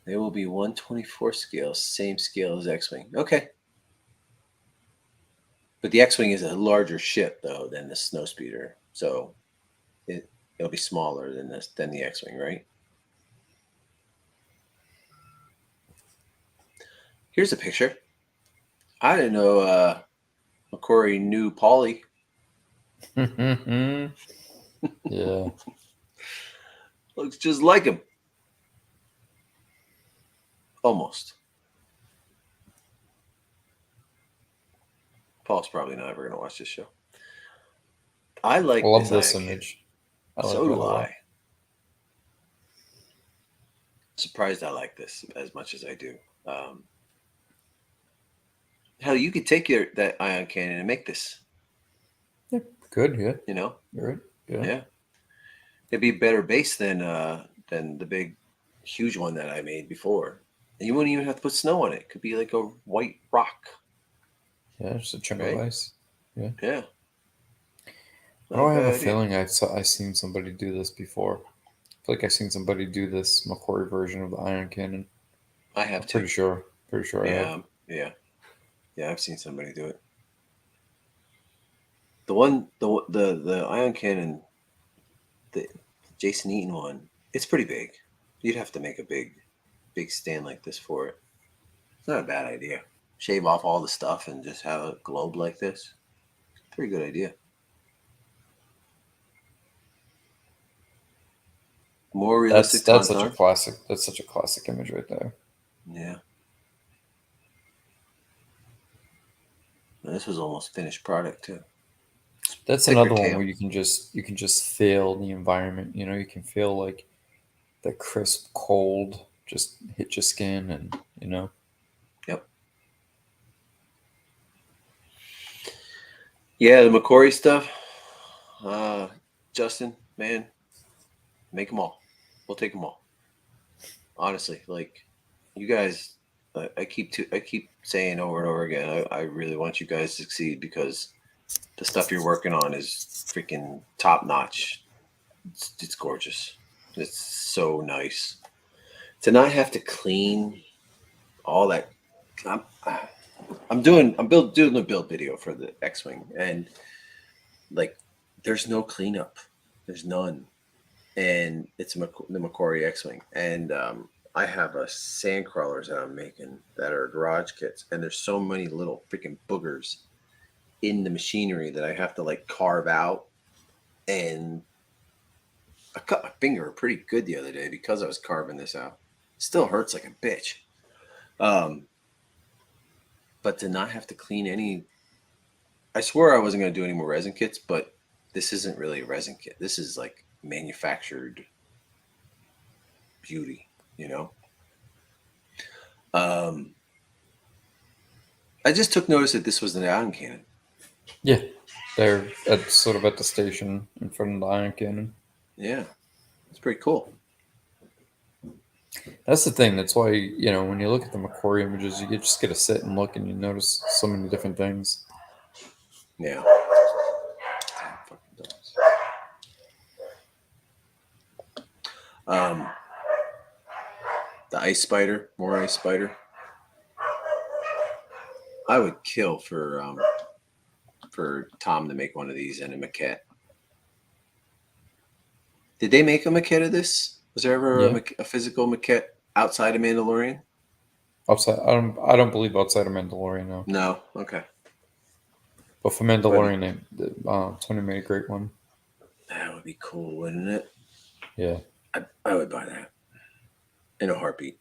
They will be 124 scale, same scale as X-wing. Okay, but the X-wing is a larger ship though than the snowspeeder, so it'll be smaller than the X-wing, right? Here's a picture. I didn't know McQuarrie knew Paulie. yeah. Looks just like him, almost. Paul's probably not ever going to watch this show. I I like love this this Iron Cannon. image. I like So that do a lot. I. Surprised I like this as much as I do. Hell, you could take that ion cannon and make this. Yeah, good. Yeah, You know, you're right. Yeah. yeah, it'd be a better base than the big, huge one that I made before. And you wouldn't even have to put snow on it. It could be like a white rock, Yeah, just a chunk of right? ice. Yeah. Yeah, Why do not a I have a bad idea. feeling I seen somebody do this before? I feel like I've seen somebody do this McCory version of the Iron Cannon. I I'm have too. pretty sure. Pretty sure I have. Yeah, yeah. I've seen somebody do it. The one, the ion cannon, the Jason Eaton one. It's pretty big. You'd have to make a big stand like this for it. It's not a bad idea. Shave off all the stuff and just have a globe like this. Pretty good idea. More realistic That's such a tauntaun. classic. That's such a classic image right there. Yeah. This was almost finished product too. That's Thicker another one tail. where you can just feel the environment. You can feel like the crisp cold just hit your skin, and Yep. Yeah, the McQuarrie stuff. Uh, Justin, man, make them all. We'll take them all. Honestly, like you guys, I keep saying over and over again. I really want you guys to succeed because the stuff you're working on is freaking top notch. It's gorgeous. It's so nice to not have to clean all that. I'm, doing a build video for the X-wing, and like, there's no cleanup. There's none, and it's the McQuarrie X-wing, and I have a sand crawlers that I'm making that are garage kits, and there's so many little freaking boogers in the machinery that I have to like carve out, and I cut my finger pretty good the other day because I was carving this out. Still hurts like a bitch. But to not have to clean any, I swore I wasn't going to do any more resin kits, but this isn't really a resin kit. This is like manufactured beauty, you know? I just took notice that this was the ion cannon. Yeah, they're sort of at the station in front of the ion cannon. Yeah, it's pretty cool. That's the thing. That's why, when you look at the McQuarrie images, you just get to sit and look, and you notice so many different things. Yeah. Damn fucking dogs. The ice spider, more ice spider. I would kill for Tom to make one of these and a maquette. Did they make a maquette of this? Was there ever a physical maquette outside of Mandalorian? Outside, I don't believe outside of Mandalorian, no. No. Okay. But for Mandalorian, Tony made a great one. That would be cool, wouldn't it? Yeah. I would buy that in a heartbeat.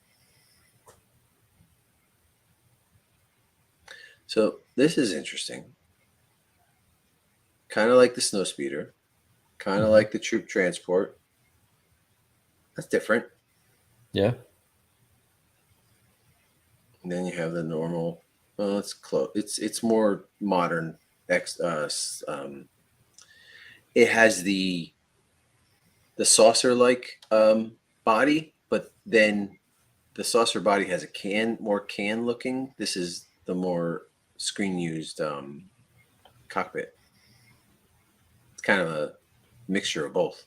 So this is interesting. Kind of like the snowspeeder. Kind of like the troop transport. That's different. Yeah. And then you have the normal. Well, it's close. It's more modern. It has the saucer-like body, but then the saucer body has a more can looking. This is the more screen used cockpit. It's kind of a mixture of both.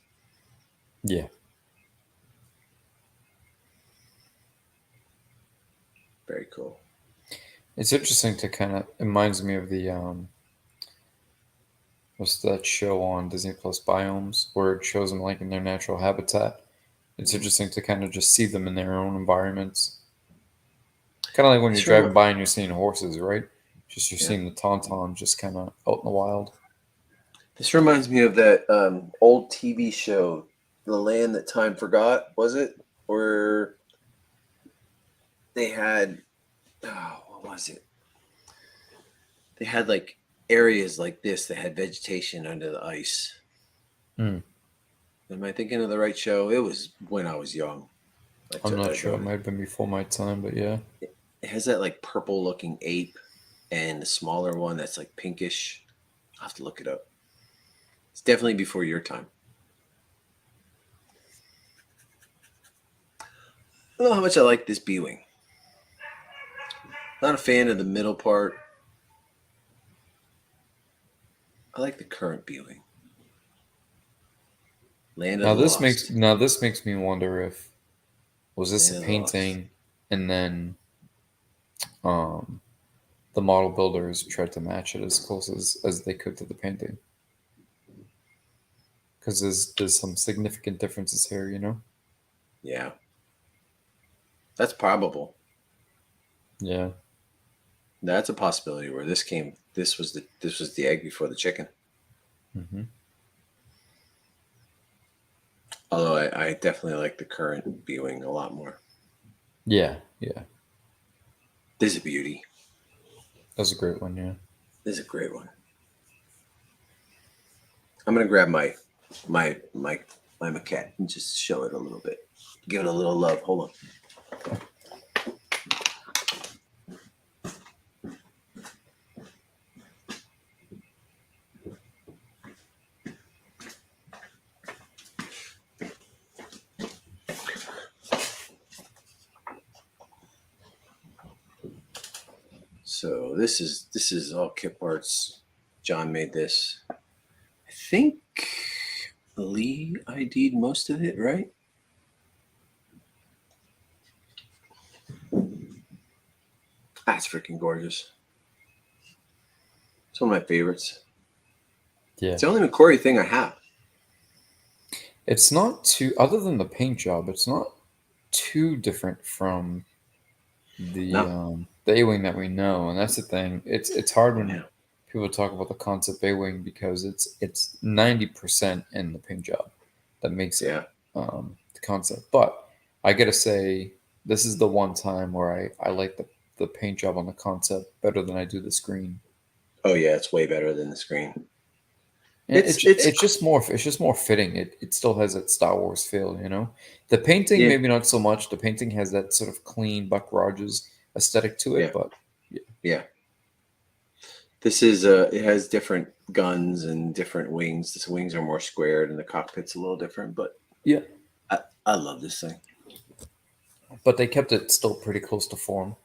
Yeah. Very cool. It's interesting to it reminds me of the what's that show on Disney Plus, Biomes, where it shows them like in their natural habitat. It's interesting to kind of just see them in their own environments. Kind of like when you're driving by and you're seeing horses, right? Just you're seeing the tauntaun just kind of out in the wild. This reminds me of that old TV show, The Land That Time Forgot, was it? Where they had, what was it? They had like areas like this that had vegetation under the ice. Am I thinking of the right show? It was when I was young. I'm not sure. It might have been before my time, but yeah. It has that like purple looking ape and the smaller one that's like pinkish. I'll have to look it up. It's definitely before your time. I don't know how much I like this B-Wing. Not a fan of the middle part. I like the current B-Wing. Now this makes me wonder if was this a painting and then the model builders tried to match it as close as they could to the painting. Because there's some significant differences here, Yeah. That's probable. Yeah. That's a possibility where this was the egg before the chicken. Mm-hmm. Although I definitely like the current B-Wing a lot more. Yeah, yeah. This is a beauty. That's a great one, yeah. This is a great one. I'm gonna grab my maquette and just show it a little bit. Give it a little love. Hold on. So this is all kit parts. John made this. I think Lee ID'd most of it, right? That's freaking gorgeous. It's one of my favorites. Yeah. It's the only McQuarrie thing I have. It's not too, other than the paint job, it's not too different from the A-Wing that we know. And that's the thing. It's hard when people talk about the concept A-wing because it's 90% in the paint job that makes it Yeah. the concept. But I gotta say, this is the one time where I like the paint job on the concept better than I do the screen. Oh yeah, it's way better than the screen. Yeah, It's it's just more fitting. It still has that Star Wars feel, you know. The painting yeah, maybe not so much. The painting has that sort of clean Buck Rogers aesthetic to it, yeah, but yeah, yeah. This is it has different guns and different wings. The wings are more squared and the cockpit's a little different, but yeah. I love this thing. But they kept it still pretty close to form.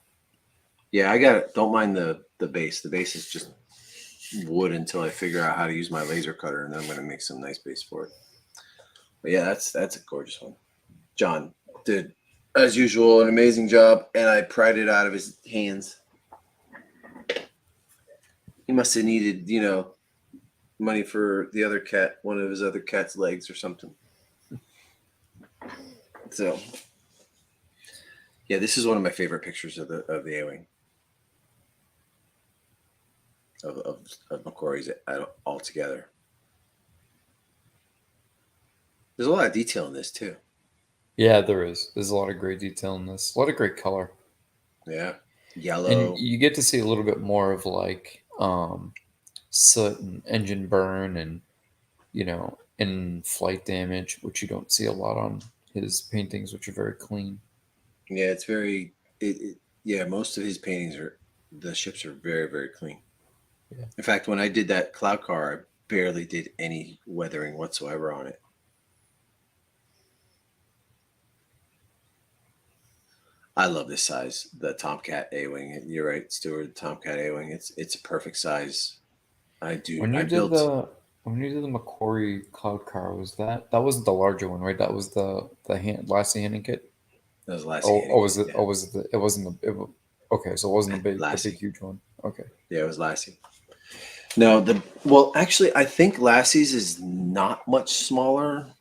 Yeah, I got it. Don't mind the base. The base is just wood until I figure out how to use my laser cutter, and then I'm going to make some nice base for it. But yeah, that's a gorgeous one. John did, as usual, an amazing job, and I pried it out of his hands. He must have needed, money for the other cat, one of his other cat's legs or something. So, yeah, this is one of my favorite pictures of the A-wing of McQuarrie's altogether. There's a lot of detail in this too. Yeah, there is. There's a lot of great detail in this. A lot of great color. Yeah, And yellow. you get to see a little bit more of like soot and engine burn and in flight damage, which you don't see a lot on his paintings, which are very clean. Yeah, it's very. Yeah, most of his paintings the ships are very very clean. Yeah. In fact, when I did that cloud car, I barely did any weathering whatsoever on it. I love this size, the Tomcat A-wing. You're right, Stuart. Tomcat A-wing. It's a perfect size. I do. When I you did built. the McQuarrie Cloud Car, was that was the larger one, right? That was the Lassie handing kit. That was Lassie Hanning kit. Yeah, Oh, was it it wasn't okay, so it wasn't the big Lassie. huge one. Okay. Yeah, it was Lassie. No, well, actually, I think Lassie's is not much smaller.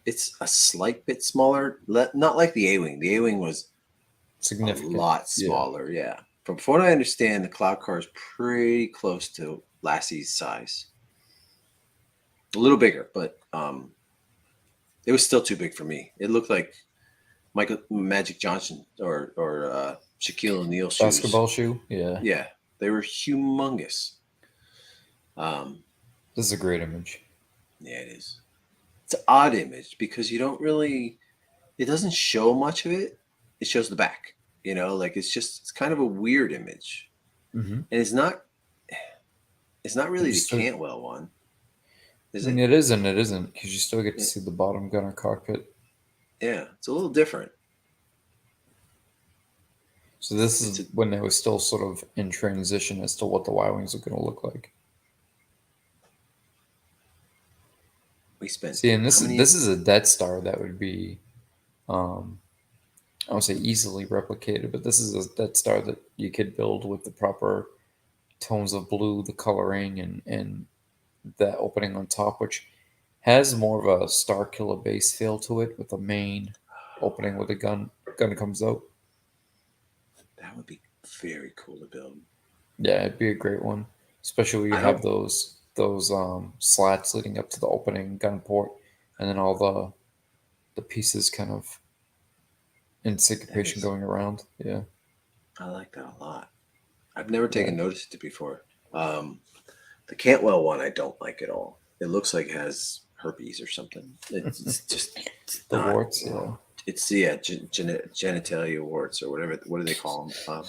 It's a slight bit smaller. Not like the A-wing. The A-wing was a Significant. lot Yeah. smaller. Yeah. From what I understand, the cloud car is pretty close to Lassie's size. A little bigger, but it was still too big for me. It looked like Michael Magic Johnson or Shaquille O'Neal shoes. Basketball shoe. Yeah. Yeah, they were humongous. Um, This is a great image. yeah, it is. It's an odd image because you don't really. It doesn't show much of it. It shows the back. Like it's kind of a weird image, Mm-hmm. and it's not. It's not really You the still, Cantwell one, is I mean, it? it is and it isn't because you still get to Yeah, see the bottom gunner cockpit. yeah, it's a little different. So this It's is a, when they were still sort of in transition as to what the Y wings are going to look like. we spent See, and how many? this is a Death Star that would be, um, I would say easily replicated, but this is a Death Star that you could build with the proper tones of blue, the coloring, and that opening on top, which has more of a Star Killer base feel to it, with the main opening where the gun comes out. That would be very cool to build. Yeah, it'd be a great one, especially where you I have don't. those slats leading up to the opening gun port, and then all the pieces kind of in That syncopation is. going around. Yeah. I like that a lot. I've never Yeah. taken notice of it before. The Cantwell one, I don't like at all. It looks like it has herpes or something. It's just it's The not. warts, yeah. It's genitalia warts or whatever. What do they call them?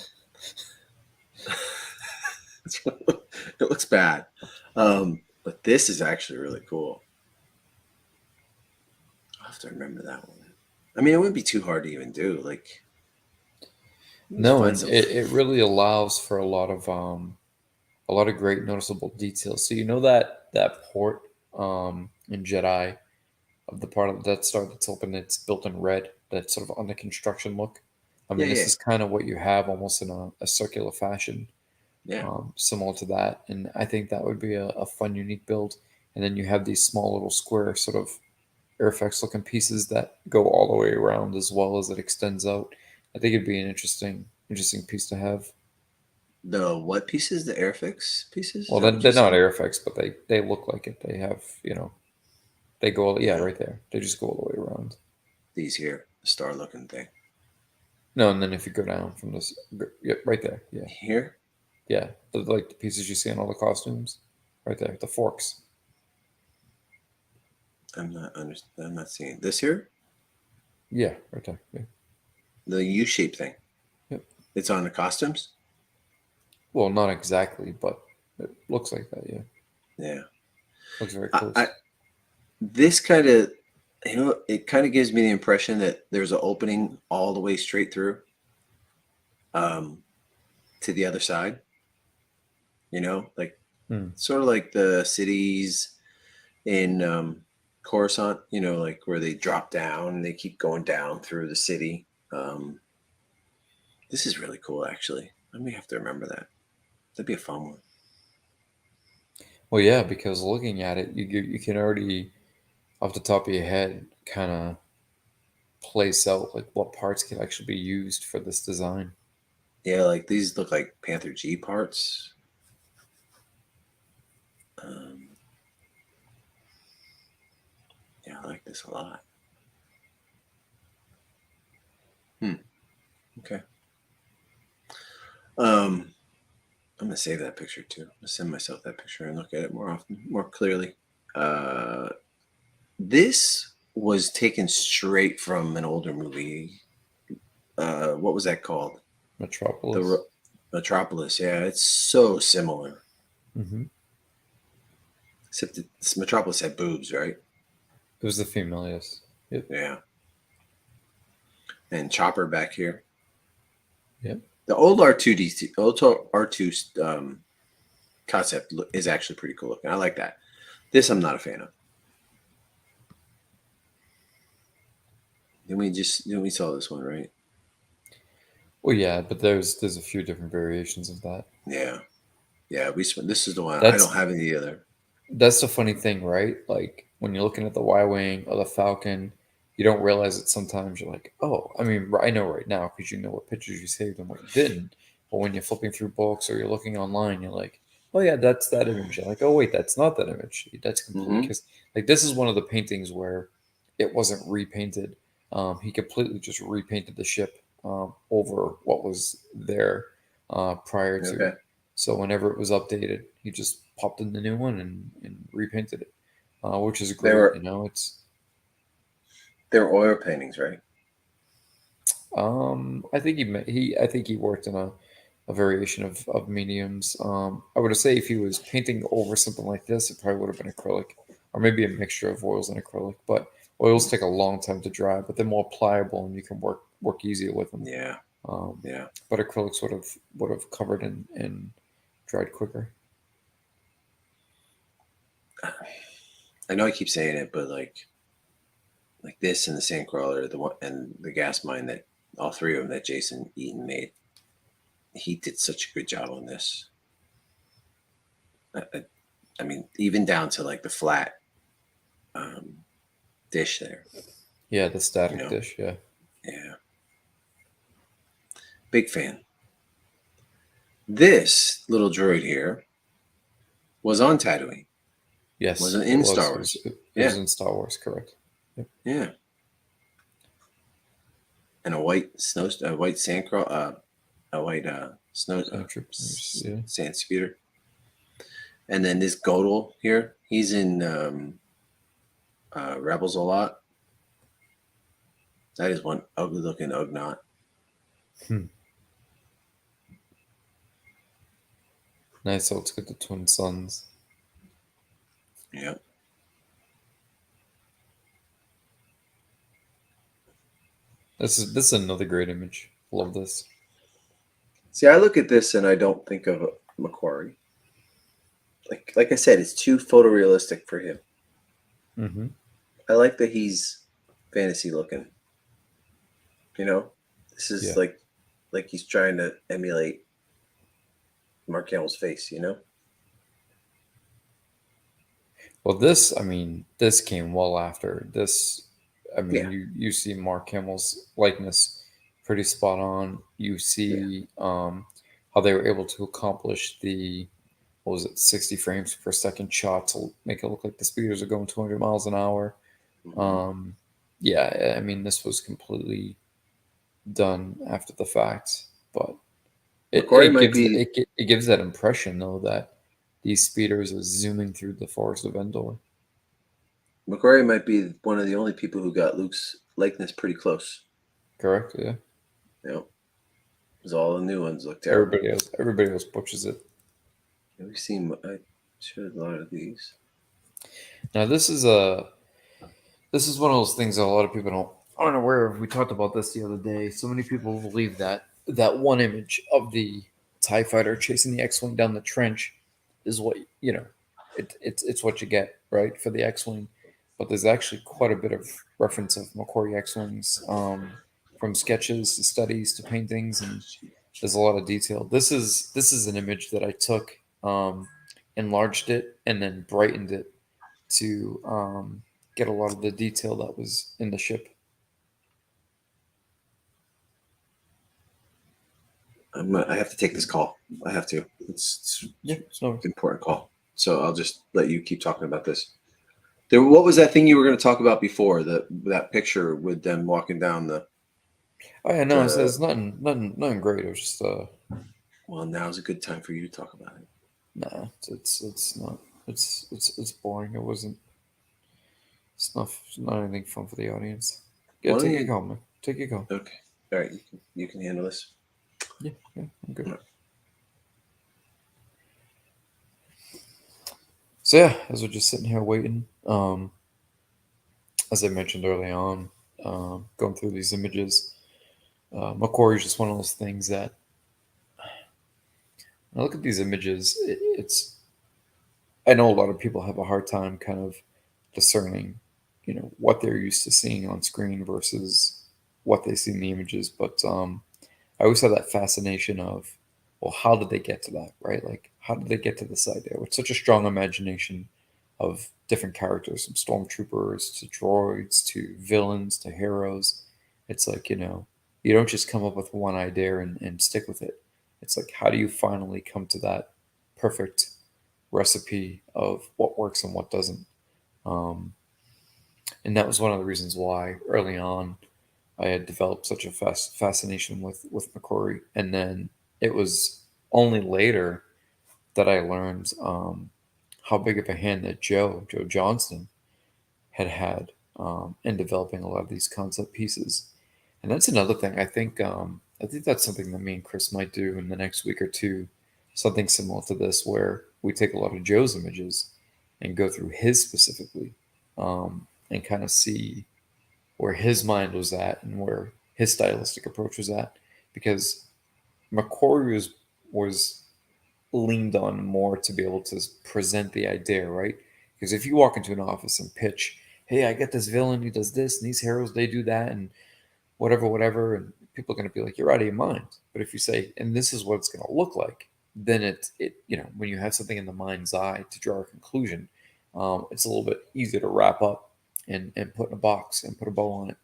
It looks bad. But this is actually really cool. I'll have to remember that one. I mean, it wouldn't be too hard to even do. Like, just No, find and some. it really allows for a lot of great noticeable details. So you know that port in Jedi of the part of the Death Star that's open, it's built in red, that sort of under construction look. I Yeah, mean, this yeah, is kind of what you have almost in a circular fashion, yeah. similar to that. And I think that would be a fun, unique build. And then you have these small little square sort of Airfx looking pieces that go all the way around as well as it extends out. I think it'd be an interesting piece to have. The what pieces? The Airfix pieces? Is Well, that what you they're not said? Airfix, but they look like it. They have, they go, yeah, Yeah. right there. They just go all the way around. These here, star looking thing. No, and then if you go down from this, yep, right there. Yeah, Here? yeah. Like the pieces you see in all the costumes, right there. The forks. I'm not seeing this here. Yeah, right there. Yeah. The U-shaped thing. Yep. It's on the costumes. Well, not exactly, but it looks like that. Yeah, Yeah. looks very I close. this kind of, it kind of gives me the impression that there's an opening all the way straight through, um, to the other side. Like Hmm. sort of like the cities in Coruscant. Like where they drop down and they keep going down through the city. This is really cool, actually. I may have to remember that. That'd be a fun one. Well, yeah, because looking at it, you can already off the top of your head kind of place out like what parts can actually be used for this design. Yeah, like these look like Panther G parts. Um, yeah, I like this a lot. Okay. I'm gonna save that picture too. I'm gonna send myself that picture and look at it more often, more clearly. Uh, this was taken straight from an older movie. What was that called? Metropolis. The Metropolis. Yeah, it's so similar. Mm-hmm. Except this Metropolis had boobs, right? It was the female, yes. Yep. Yeah. And Chopper back here. Yep. The old R2D, old R2 concept is actually pretty cool looking. I like that. This I'm not a fan of. Then we saw this one, right? Well, yeah, but there's a few different variations of that. Yeah, yeah. This is the one. I don't That's have any other. that's the funny thing, right? Like when you're looking at the Y-wing or the Falcon, you don't realize it sometimes. You're like, oh, I mean, I know right now because you know what pictures you saved and what you didn't. But when you're flipping through books or you're looking online, you're like, oh yeah, that's that image. You're like, oh wait, that's not that image. That's completely Mm-hmm. because like this is one of the paintings where it wasn't repainted. He completely just repainted the ship over what was there prior to. Okay. So whenever it was updated, he just popped in the new one and repainted it, which is They great. were It's they were oil paintings, right? I think I think he worked in a variation of mediums. I would say if he was painting over something like this, it probably would have been acrylic, or maybe a mixture of oils and acrylic. But oils take a long time to dry, but they're more pliable and you can work easier with them. Yeah, Um, yeah. but acrylics would have covered and dried quicker. I know I keep saying it, but like this and the Sandcrawler, the one and the gas mine, that all three of them that Jason Eaton made. He did such a good job on this. I, I mean, even down to like the flat um, dish there. Yeah, the You static know, dish. Yeah. yeah. Big fan. This little droid here was on Tatooine. Yes, Wasn't it in was. Star Wars. It was Yeah, in Star Wars, correct? Yep. yeah. And a white a white a white Stormtroopers, yeah. sand scooter. And then this Godel here, he's in Rebels a lot. That is one ugly looking Ugnaught. Hmm. Nice. So it's got the twin suns. Yep. This is another great image. Love this. See, I look at this and I don't think of McQuarrie. Like I said, it's too photorealistic for him. Mm-hmm. I like that he's fantasy looking. This is Yeah. like he's trying to emulate Mark Hamill's face. Well, this, I mean, this came well after this. I mean, Yeah, you see Mark Hamill's likeness pretty spot on. You yeah, see how they were able to accomplish the, what was it, 60 frames per second shot to make it look like the speeders are going 200 miles an hour. Mhm. Yeah, I mean, this was completely done after the fact, but McQuarrie might be it gives that impression though that these speeders are zooming through the forest of Endor. McQuarrie might be one of the only people who got Luke's likeness pretty close. Correct? Yeah. You know, because all the new ones look terrible. Everybody else butchers it. Yeah, we've seen. I showed a lot of these. Now this is one of those things that a lot of people aren't aware of. We talked about this the other day. So many people believe that that one image of the TIE fighter chasing the X-wing down the trench is what it's what you get, right, for the X-wing. But there's actually quite a bit of reference of McQuarrie X-wings, from sketches to studies to paintings, and there's a lot of detail. This is an image that I took, enlarged it, and then brightened it to get a lot of the detail that was in the ship. I have to take this call. I have to. It's Yeah, so an important call. So I'll just let you keep talking about this. What was that thing you were going to talk about before? That picture with them walking down the. oh yeah, no, the it's nothing great. It was just well, now's a good time for you to talk about it. nah, it's not it's boring. It wasn't. It's not anything fun for the audience. Yeah, Why don't take your you? call, man. Take your call. Okay. All right. You can handle this. Yeah, I'm good. All right. So yeah, as we're just sitting here waiting, as I mentioned early on, going through these images, McQuarrie is just one of those things that when I look at these images. It's I know a lot of people have a hard time kind of discerning, what they're used to seeing on screen versus what they see in the images. But I always have that fascination of, well, how did they get to that, right? Like, how did they get to this idea with such a strong imagination of different characters, from stormtroopers to droids to villains to heroes? It's like, you don't just come up with one idea and stick with it. It's like, how do you finally come to that perfect recipe of what works and what doesn't? Um, and that was one of the reasons why early on I had developed such a fascination with McQuarrie. And then it was only later that I learned how big of a hand that Joe Johnston, had in developing a lot of these concept pieces. And that's another thing. I think that's something that me and Chris might do in the next week or two, something similar to this, where we take a lot of Joe's images and go through his specifically, and kind of see where his mind was at and where his stylistic approach was at, because McQuarrie was leaned on more to be able to present the idea, right? Because if you walk into an office and pitch, hey, I get this villain, he does this, and these heroes, they do that, and whatever, and people are going to be like, you're out of your mind. But if you say, and this is what it's going to look like, then when you have something in the mind's eye to draw a conclusion, it's a little bit easier to wrap up and put in a box and put a bow on it.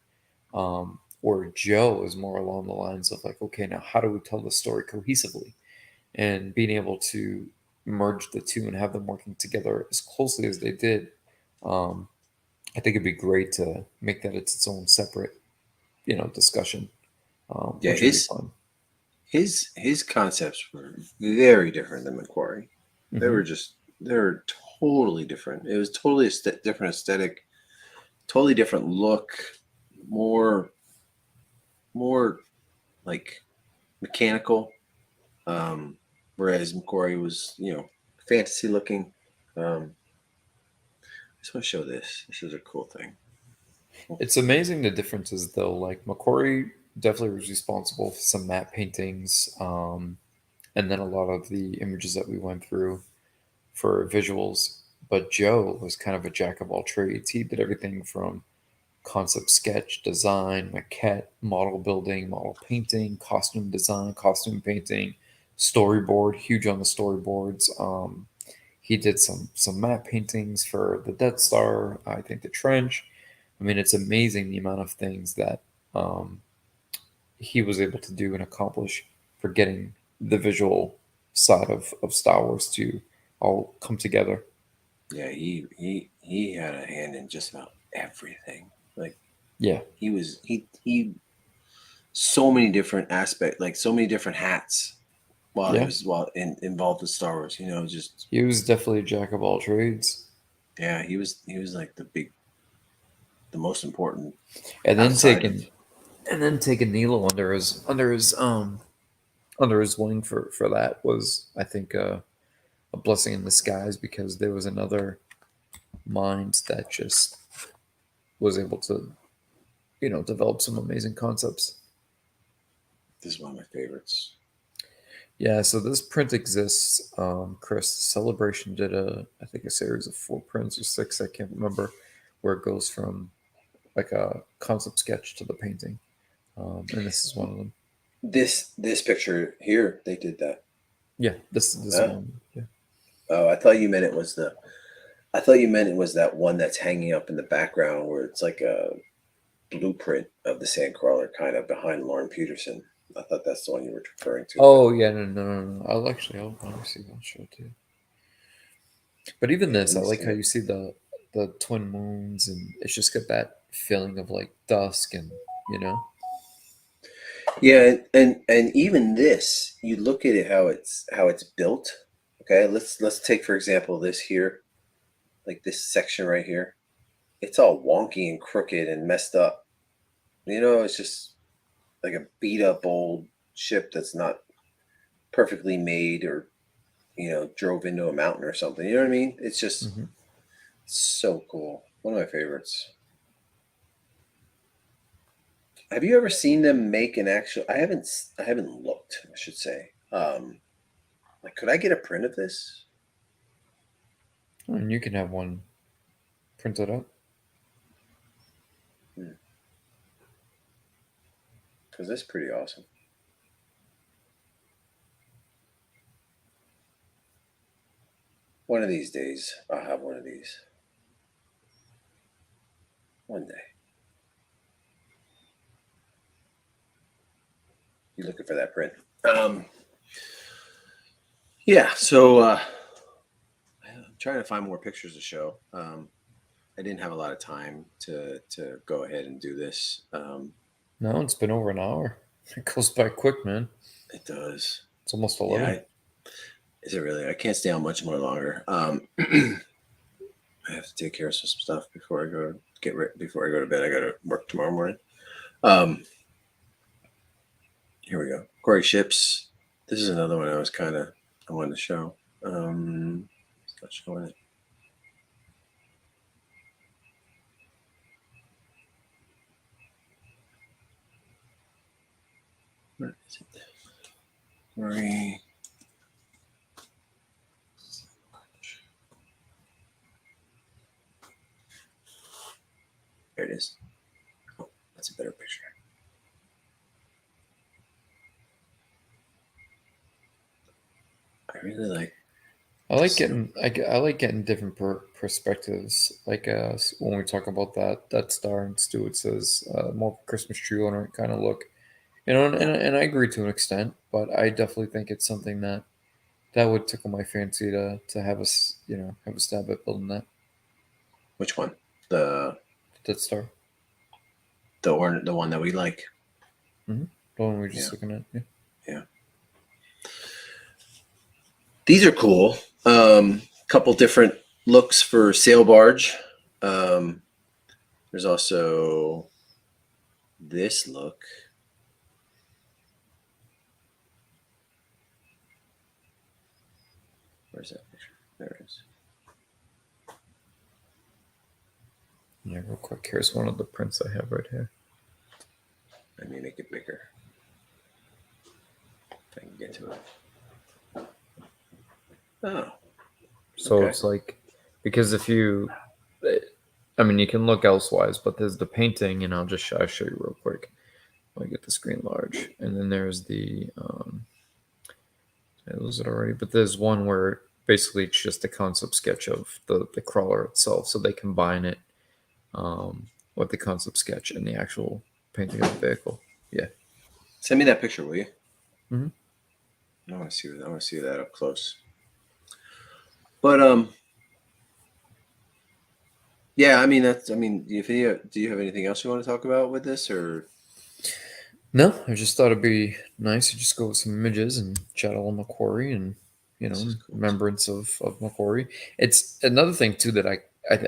Where Joe is more along the lines of like, okay, now how do we tell the story cohesively? And being able to merge the two and have them working together as closely as they did, um, I think it'd be great to make that its own separate, discussion, Yeah, which would be fun. his concepts were very different than McQuarrie. Hmm. They were totally different. It was totally different aesthetic, totally different look, more like mechanical. Whereas McQuarrie was, fantasy looking. I just want to show this. This is a cool thing. It's amazing the differences, though. Like McQuarrie definitely was responsible for some matte paintings, and then a lot of the images that we went through for visuals. But Joe was kind of a jack of all trades. He did everything from concept sketch, design, maquette, model building, model painting, costume design, costume painting, storyboard, huge on the storyboards. He did some matte paintings for the Death Star, I think the trench. I mean, it's amazing the amount of things that um, he was able to do and accomplish for getting the visual side of Star Wars to all come together. Yeah, he had a hand in just about everything. Like Yeah, he so many different aspects, like so many different hats while he yeah. was involved with Star Wars. You know, just He was definitely a jack of all trades. yeah, he was like the most important And then outside of. taking Nilo under his wing for that was, I think, a blessing in disguise, because there was another mind that just was able to, develop some amazing concepts. This is one of my favorites. Yeah, so this print exists. Chris, Celebration did I think a series of 4 prints or 6, I can't remember, where it goes from like a concept sketch to the painting. And this is one of them. This picture here, they did that. Yeah, this Huh? one. Yeah. Oh, I thought you meant it was the. I thought you meant it was that one that's hanging up in the background where it's like a blueprint of the Sandcrawler, kind of behind Lauren Peterson. I thought that's the one you were referring to. Oh yeah, no. Let me see. I'll show it to you. But even Yeah, let this, I me like see how it. you see the twin moons, and it's just got that feeling of like dusk, and you know. Yeah, and even this, you look at it how it's built. Okay, let's take for example this here, like this section right here. It's all wonky and crooked and messed up. You know, it's just like a beat up old ship that's not perfectly made, or drove into a mountain or something. You know what I mean? It's just Hmm. so cool. One of my favorites. Have you ever seen them make an actual? I haven't looked. I should say. Like, could I get a print of this? And you can have one printed up. Because that's pretty awesome. One of these days, I'll have one of these. One day. You looking for that print? Yeah. So I'm trying to find more pictures to show. I didn't have a lot of time to go ahead and do this. No, it's been over an hour. It goes by quick, man. It does. It's almost Yeah. 11. Is it really? I can't stay on much more longer. I have to take care of some stuff before I go before I go to bed. I got to work tomorrow morning. Um, Here we go. Corey Ships. This is another one I wanted to show. It's not showing it. Where is it? Corey. There it is. Oh, that's a better picture. I really like. I like getting different perspectives. Like when we talk about that star, and Stewart says more of a Christmas tree owner kind of look, and I agree to an extent, but I definitely think it's something that would tickle my fancy to have us, have a stab at building Which one? The that star. the one that we like. Mm-hmm. The one we're Yeah. just looking at. Yeah. Yeah. These are cool. Couple different looks for sail barge. There's also this look. Where's that picture? There it is. Yeah, real quick. Here's one of the prints I have right here. Let me make it bigger. If I can get to it. Oh. So Okay. it's like, because I mean, you can look elsewise, but there's the painting, and I'll show you real quick. Let me get the screen large, and then there's the I lose it already, but there's one where basically it's just a concept sketch of the crawler itself, so they combine it with the concept sketch and the actual painting of the vehicle. Yeah. Send me that picture, will you? Mhm. I want to see. I want to see that up close. But yeah. I mean, that's. I mean, do you have anything else you want to talk about with this, or? No, I just thought it'd be nice to just go with some images and chat all McQuarrie and This is cool. remembrance of McQuarrie. It's another thing too that I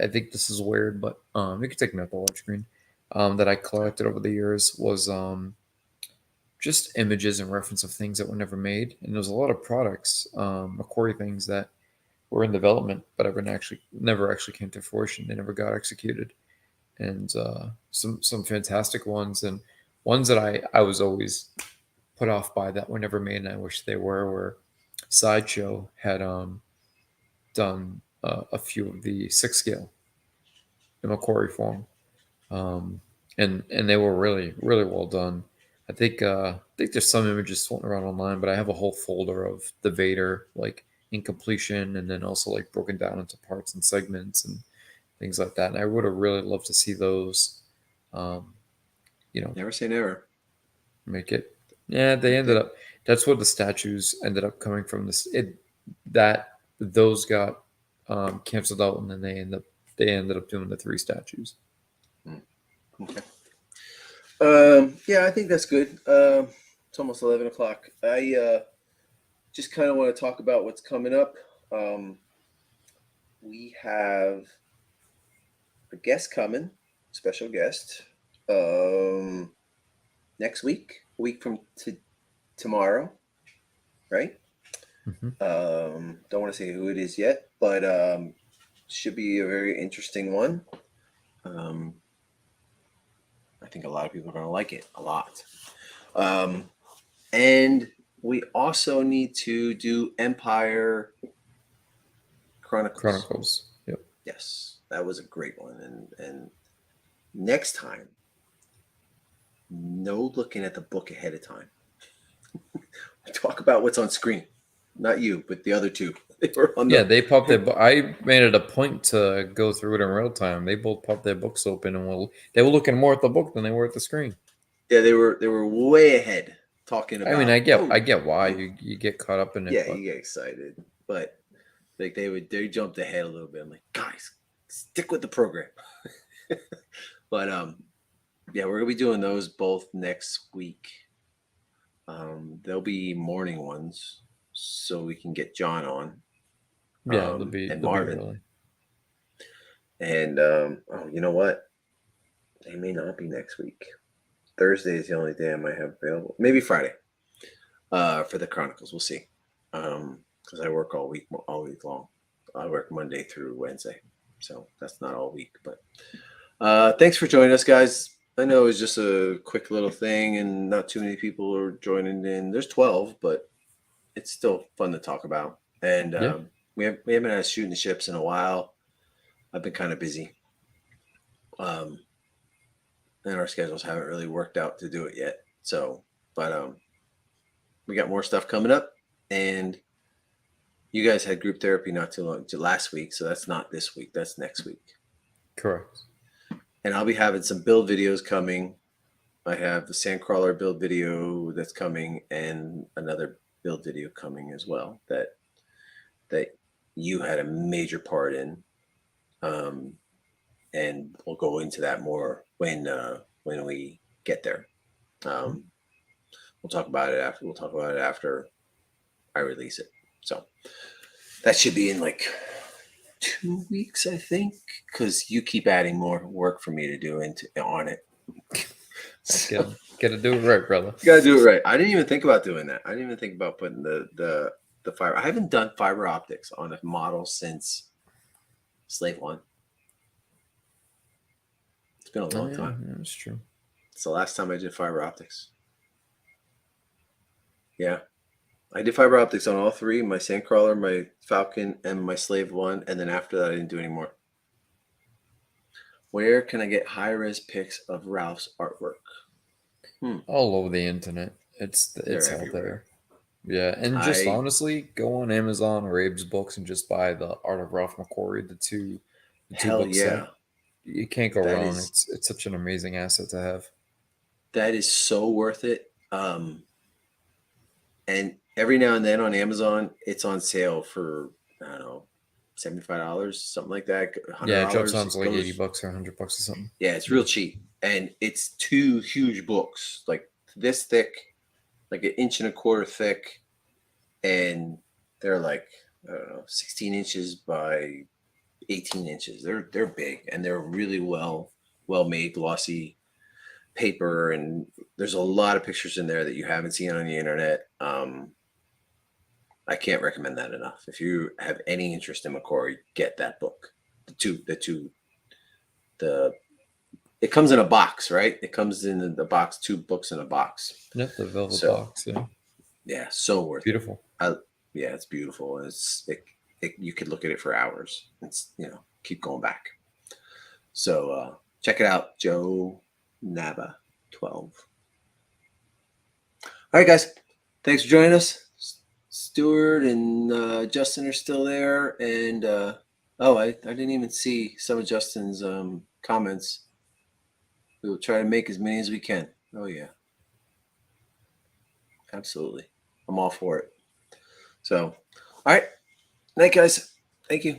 think this is weird, but you can take me out the large screen. That I collected over the years was just images and reference of things that were never made, and there's a lot of products, McQuarrie things that were in development but never actually came to fruition. They never got executed, and some fantastic ones and ones that I was always put off by that were never made, and I wish they were. Where Sideshow had done a few of the 6 scale in McQuarrie form, and they were really well done. I think there's some images floating around online, but I have a whole folder of the Vader like incompletion, and then also like broken down into parts and segments and things like that. And I would have really loved to see those. Um, Never say never. make it. Yeah, they ended up. That's where the statues ended up coming from. Those got canceled out, and then they ended up doing the 3 statues. Okay. Yeah, I think that's good. It's almost 11 o'clock. I just kind of want to talk about what's coming up. We have a guest coming, special guest, next week, a week from tomorrow, right? Don't want to say who it is yet, but should be a very interesting one. I think a lot of people are going to like it a lot. And we also need to do Empire Chronicles. Yep. Yes, that was a great one. And next time, no looking at the book ahead of time. Talk about what's on screen. Not you, but the other two. They were on They popped their. I made it a point to go through it in real time. They both popped their books open, and they were looking more at the book than they were at the screen. Yeah, they were way ahead talking about. I mean, I get why you get caught up in it. Yeah, you get excited, but like they jumped ahead a little bit. I'm like, guys, stick with the program. But yeah, we're gonna be doing those both next week. They'll be morning ones, so we can get John on. Yeah, and Marvin. Early. And you know what? They may not be next week. Thursday is the only day I might have available. Maybe Friday. For the Chronicles, we'll see. Because I work all week long. I work Monday through Wednesday, so that's not all week. But thanks for joining us, guys. I know it was just a quick little thing, and not too many people are joining in. There's 12, but it's still fun to talk about. And we haven't had Shooting the Ships in a while. I've been kind of busy. And our schedules haven't really worked out to do it yet. So, but we got more stuff coming up, and you guys had group therapy not too long last week, so that's not this week. That's next week. Correct. And I'll be having some build videos coming. I have the Sandcrawler build video that's coming, and another build video coming as well that you had a major part in. And we'll go into that more when we get there. We'll talk about it after. We'll talk about it after I release it. So that should be in like 2 weeks, I think, because you keep adding more work for me to do on it. So, gotta do it right, brother. You gotta do it right. I didn't even think about doing that. I didn't even think about putting the fiber. I haven't done fiber optics on a model since Slave One. It's been a long time. Yeah, that's true. It's the last time I did fiber optics. Yeah. I did fiber optics on all 3, my Sandcrawler, my Falcon, and my Slave One, and then after that I didn't do any more. Where can I get high-res pics of Ralph's artwork? All over the internet. It's out there. Yeah, and just honestly, go on Amazon or Abe's Books and just buy the Art of Ralph McQuarrie, the two books. Yeah. You can't go wrong. It's such an amazing asset to have. That is so worth it. And every now and then on Amazon, it's on sale for, I don't know, $75, something like that, Yeah, it drops $100. down It to like goes, $80 or $100 or something. yeah, it's real cheap. And it's 2 huge books, like this thick, like 1.25 inches thick. And they're like, I don't know, 16 inches by 18 inches. They're big, and they're really well made, glossy paper, and there's a lot of pictures in there that you haven't seen on the internet. I can't recommend that enough. If you have any interest in McQuarrie, get that book. The it comes in a box, right? It comes in the box, 2 books in a box. Yep, the velvet So box. Yeah, yeah, so worth beautiful. it. Yeah, it's beautiful. You could look at it for hours. It's, keep going back. So check it out, Joe Nava 12. All right, guys. Thanks for joining us. Stuart and Justin are still there. And I didn't even see some of Justin's comments. We will try to make as many as we can. Oh, yeah. Absolutely. I'm all for it. So, all right. Night, guys. Thank you.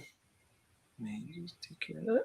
Maybe just take care of that.